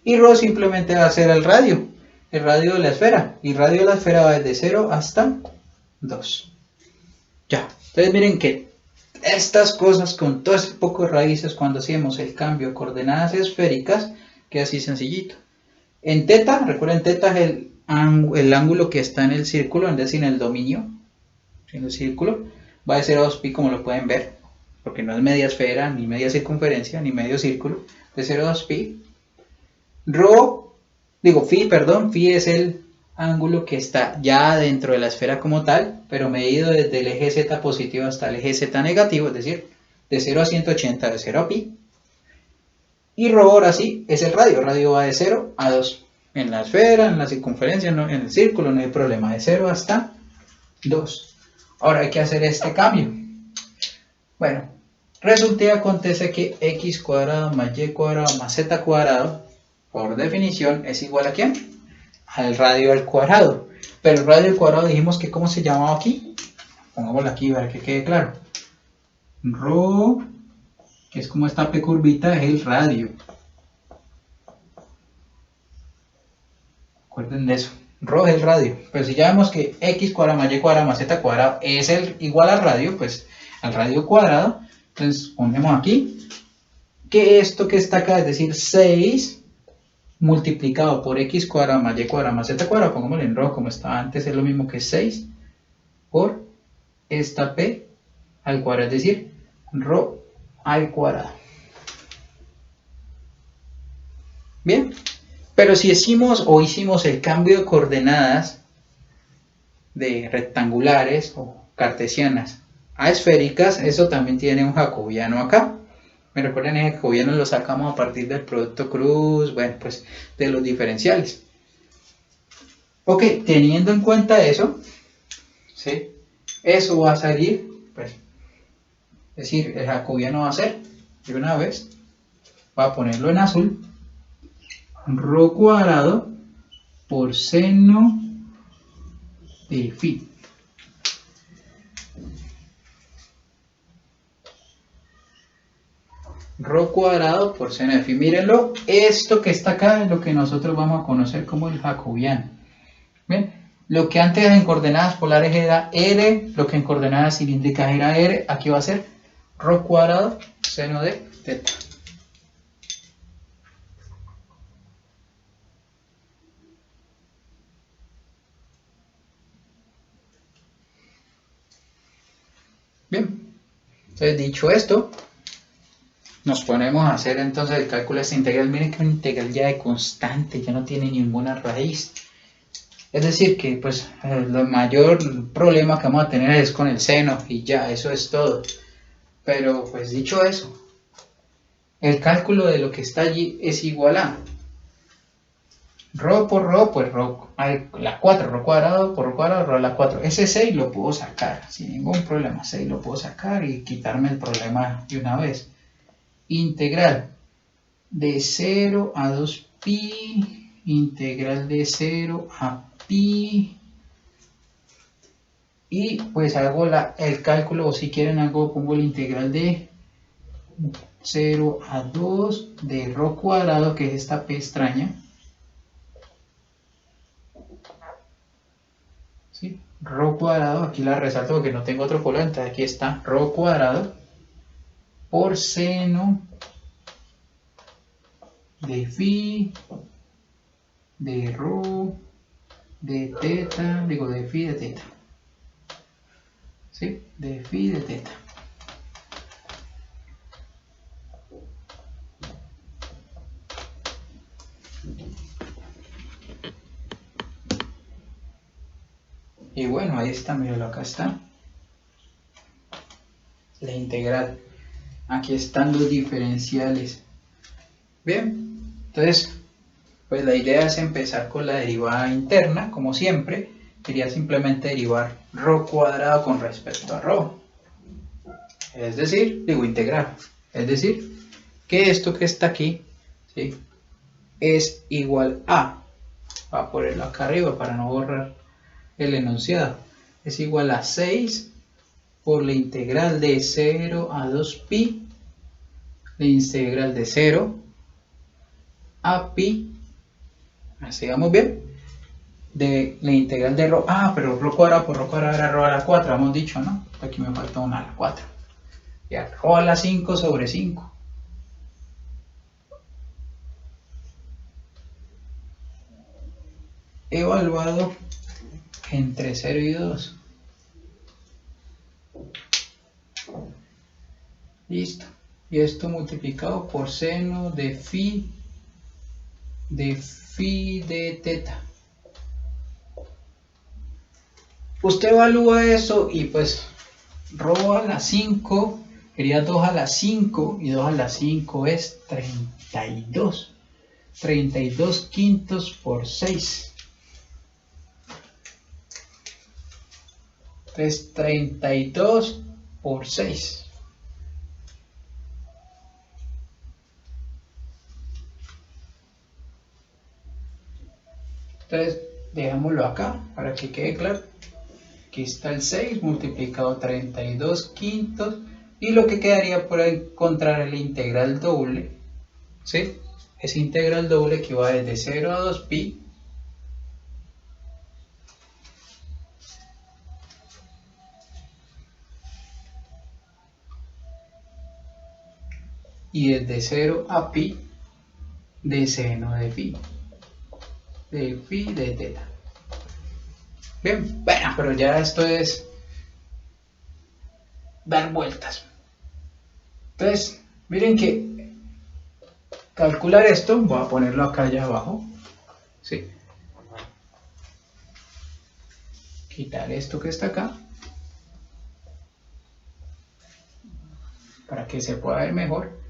Speaker 1: Y ρ simplemente va a ser el radio de la esfera. Y el radio de la esfera va desde 0 hasta 2. Ya, entonces miren que estas cosas con todo este poco de raíces, cuando hacemos el cambio a coordenadas esféricas, queda así sencillito. En teta, recuerden, teta es el ángulo que está en el círculo, es decir, en el dominio, en el círculo, va de 0 a 2 pi como lo pueden ver, porque no es media esfera, ni media circunferencia, ni medio círculo, de 0 a 2 pi. Phi es el ángulo que está ya dentro de la esfera como tal, pero medido desde el eje z positivo hasta el eje z negativo, es decir, de 0 a 180, de 0 a pi. Y ρ ahora sí es el radio va de 0 a 2. En la esfera, en la circunferencia, en el círculo no hay problema, de 0 hasta 2. Ahora hay que hacer este cambio. Bueno, resulta y acontece que x cuadrado más y cuadrado más z cuadrado, por definición, es igual a ¿quién? Al radio al cuadrado. Pero el radio al cuadrado dijimos que ¿cómo se llamaba aquí? Pongámoslo aquí para que quede claro. Rho, que es como esta P curvita, es el radio. Recuerden de eso. Rho es el radio. Pero si ya vemos que x cuadrado más y cuadrado más z cuadrado es igual al radio, pues al radio cuadrado, entonces ponemos aquí que esto que está acá, es decir, 6 multiplicado por x cuadrado más y cuadrado más z cuadrado, pongámosle en rojo como estaba antes, es lo mismo que 6 por esta p al cuadrado, es decir, rho al cuadrado. Bien, pero si hicimos el cambio de coordenadas de rectangulares o cartesianas a esféricas, eso también tiene un jacobiano acá. Me recuerdan, el jacobiano lo sacamos a partir del producto cruz, bueno, pues de los diferenciales. Ok, teniendo en cuenta eso, ¿sí? Eso va a salir, pues, es decir, el jacobiano va a ser, de una vez, va a ponerlo en azul, rho cuadrado por seno de phi. Rho cuadrado por seno de phi. Mírenlo, esto que está acá es lo que nosotros vamos a conocer como el jacobiano. ¿Bien? Lo que antes en coordenadas polares era r, lo que en coordenadas cilíndricas era r, aquí va a ser rho cuadrado seno de teta. Bien, entonces dicho esto, nos ponemos a hacer entonces el cálculo de esta integral. Miren que una integral ya de constante, ya no tiene ninguna raíz. Es decir que pues el mayor problema que vamos a tener es con el seno y ya, eso es todo. Pero pues dicho eso, el cálculo de lo que está allí es igual a rho por rho, pues rho a la 4, rho cuadrado por rho cuadrado, rho a la 4. Ese 6 lo puedo sacar sin ningún problema. 6 lo puedo sacar y quitarme el problema de una vez. Integral de 0 a 2pi, integral de 0 a pi, y pues hago el cálculo, o si quieren pongo la integral de 0 a 2 de rho cuadrado, que es esta p extraña, ¿sí? Rho cuadrado, aquí la resalto porque no tengo otro color, entonces aquí está rho cuadrado por seno de phi de rho de teta, digo de phi de teta, ¿sí? De phi de teta. Y bueno, ahí está, míralo, acá está la integral. Aquí están los diferenciales. Bien, entonces, pues la idea es empezar con la derivada interna, como siempre. Quería simplemente derivar rho cuadrado con respecto a rho. Es decir, digo integral. Es decir, que esto que está aquí, ¿sí?, es igual a, voy a ponerlo acá arriba para no borrar el enunciado, es igual a 6 por la integral de 0 a 2pi, la integral de 0 a pi, así vamos bien, de la integral de rho, pero rho cuadrado por rho cuadrado era rho a la 4, hemos dicho, ¿no? Aquí me falta una a la 4, ya, rho a la 5 sobre 5. Evaluado entre 0 y 2. Listo. Y esto multiplicado por seno de phi de teta. Usted evalúa eso y pues rho a la 5, quería 2 a la 5 y 2 a la 5 es 32. 32 quintos por 6. Entonces 32 por 6. Entonces dejémoslo acá para que quede claro. Aquí está el 6 multiplicado 32 quintos. Y lo que quedaría por encontrar es la integral doble. ¿Sí? Esa integral doble que va desde 0 a 2pi. Y desde 0 a pi de seno de phi de teta. Bien, bueno, pero ya esto es dar vueltas. Entonces, miren que calcular esto, voy a ponerlo acá allá abajo, ¿sí? Quitar esto que está acá, para que se pueda ver mejor.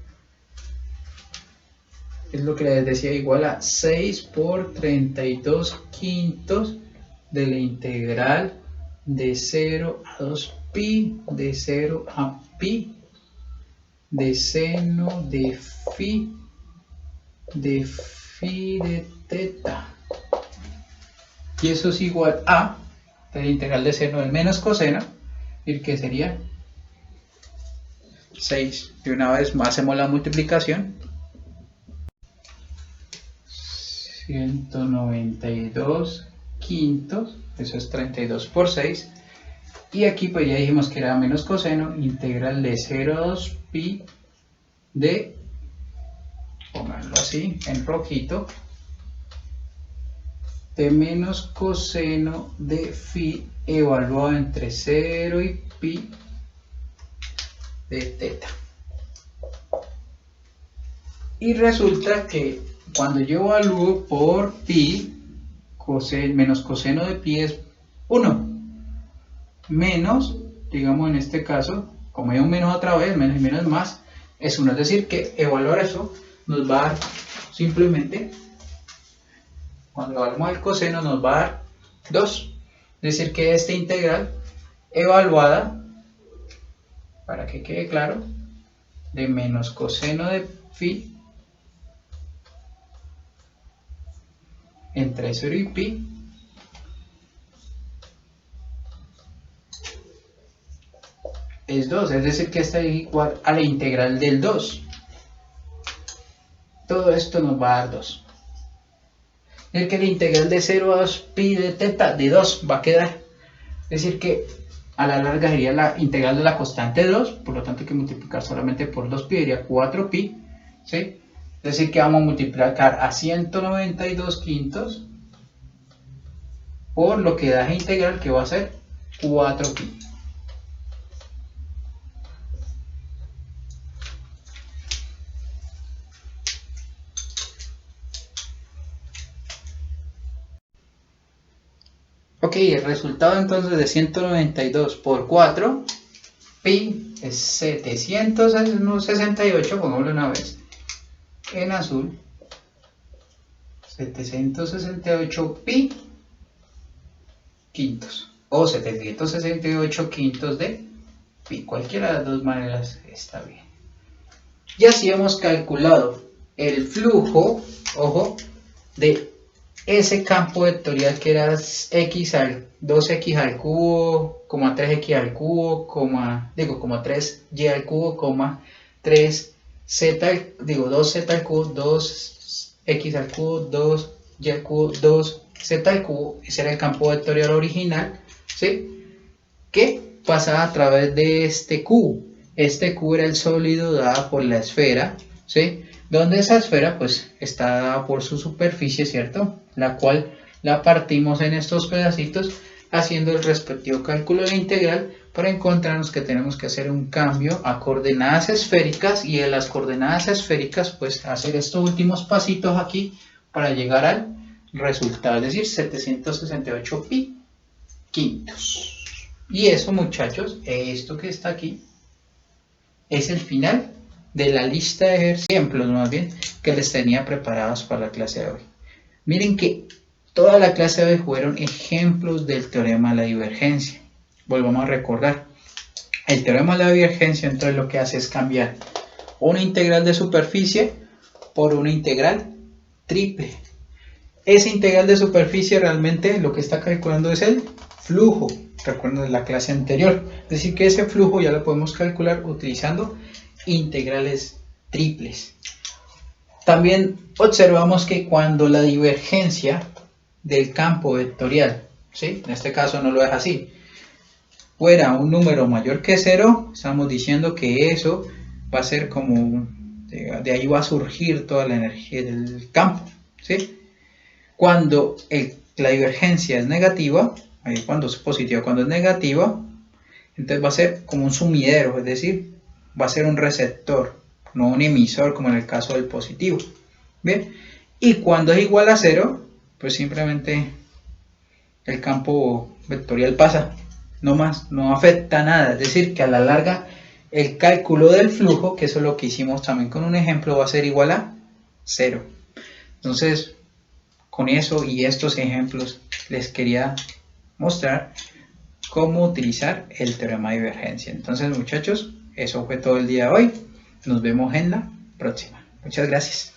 Speaker 1: Es lo que les decía, igual a 6 por 32 quintos de la integral de 0 a 2 pi, de 0 a pi, de seno de phi de teta. Y eso es igual a la integral de seno del menos coseno, y que sería 6. De una vez más hacemos la multiplicación. 192 quintos, eso es 32 por 6. Y aquí pues ya dijimos que era menos coseno, integral de 0 a 2 pi de, pónganlo así en rojito, de menos coseno de phi evaluado entre 0 y pi de teta. Y resulta que cuando yo evalúo por pi, menos coseno de pi es 1. Menos, digamos en este caso, como hay un menos otra vez, menos y menos más, es 1. Es decir, que evaluar eso nos va a dar simplemente, cuando evaluamos el coseno, nos va a dar 2. Es decir, que esta integral evaluada, para que quede claro, de menos coseno de phi entre 0 y pi es 2, es decir que esta es igual a la integral del 2. Todo esto nos va a dar 2. Es decir que la integral de 0 a 2 pi de teta de 2 va a quedar. Es decir que a la larga sería la integral de la constante de 2, por lo tanto hay que multiplicar solamente por 2 pi, sería 4 pi, ¿sí? Es decir que vamos a multiplicar a 192 quintos por lo que da esa integral, que va a ser 4 pi. Ok, el resultado entonces de 192 por 4, pi es 768, pongámoslo una vez, en azul, 768 pi quintos, o 768 quintos de pi, cualquiera de las dos maneras está bien. Y así hemos calculado el flujo, ojo, de ese campo vectorial que era x al 2x al cubo, 3x al cubo, como 3y al cubo, 3z, 2z al cubo, 2x al cubo, 2y al cubo, 2z al cubo. Ese era el campo vectorial original, ¿sí? Que pasaba a través de este cubo. Este cubo era el sólido dado por la esfera, ¿sí? Donde esa esfera pues está dada por su superficie, ¿cierto? La cual la partimos en estos pedacitos haciendo el respectivo cálculo de la integral para encontrarnos que tenemos que hacer un cambio a coordenadas esféricas, y de las coordenadas esféricas pues hacer estos últimos pasitos aquí para llegar al resultado, es decir, 768 pi quintos. Y eso, muchachos, esto que está aquí es el final de la lista de ejemplos, más bien, que les tenía preparados para la clase de hoy. Miren que toda la clase de hoy fueron ejemplos del teorema de la divergencia. Volvamos a recordar. El teorema de la divergencia entonces lo que hace es cambiar una integral de superficie por una integral triple. Esa integral de superficie realmente lo que está calculando es el flujo. Recuerden de la clase anterior. Es decir que ese flujo ya lo podemos calcular utilizando integrales triples. También observamos que cuando la divergencia del campo vectorial, ¿sí? En este caso no lo es así, fuera un número mayor que 0, estamos diciendo que eso va a ser como De ahí va a surgir toda la energía del campo, ¿sí? Cuando la divergencia es negativa, ahí cuando es positiva, cuando es negativa, entonces va a ser como un sumidero, es decir, va a ser un receptor, no un emisor como en el caso del positivo. Bien, y cuando es igual a cero, pues simplemente el campo vectorial pasa, no más, no afecta nada. Es decir, que a la larga el cálculo del flujo, que eso es lo que hicimos también con un ejemplo, va a ser igual a cero. Entonces, con eso y estos ejemplos les quería mostrar cómo utilizar el teorema de divergencia. Entonces, muchachos, eso fue todo el día de hoy. Nos vemos en la próxima. Muchas gracias.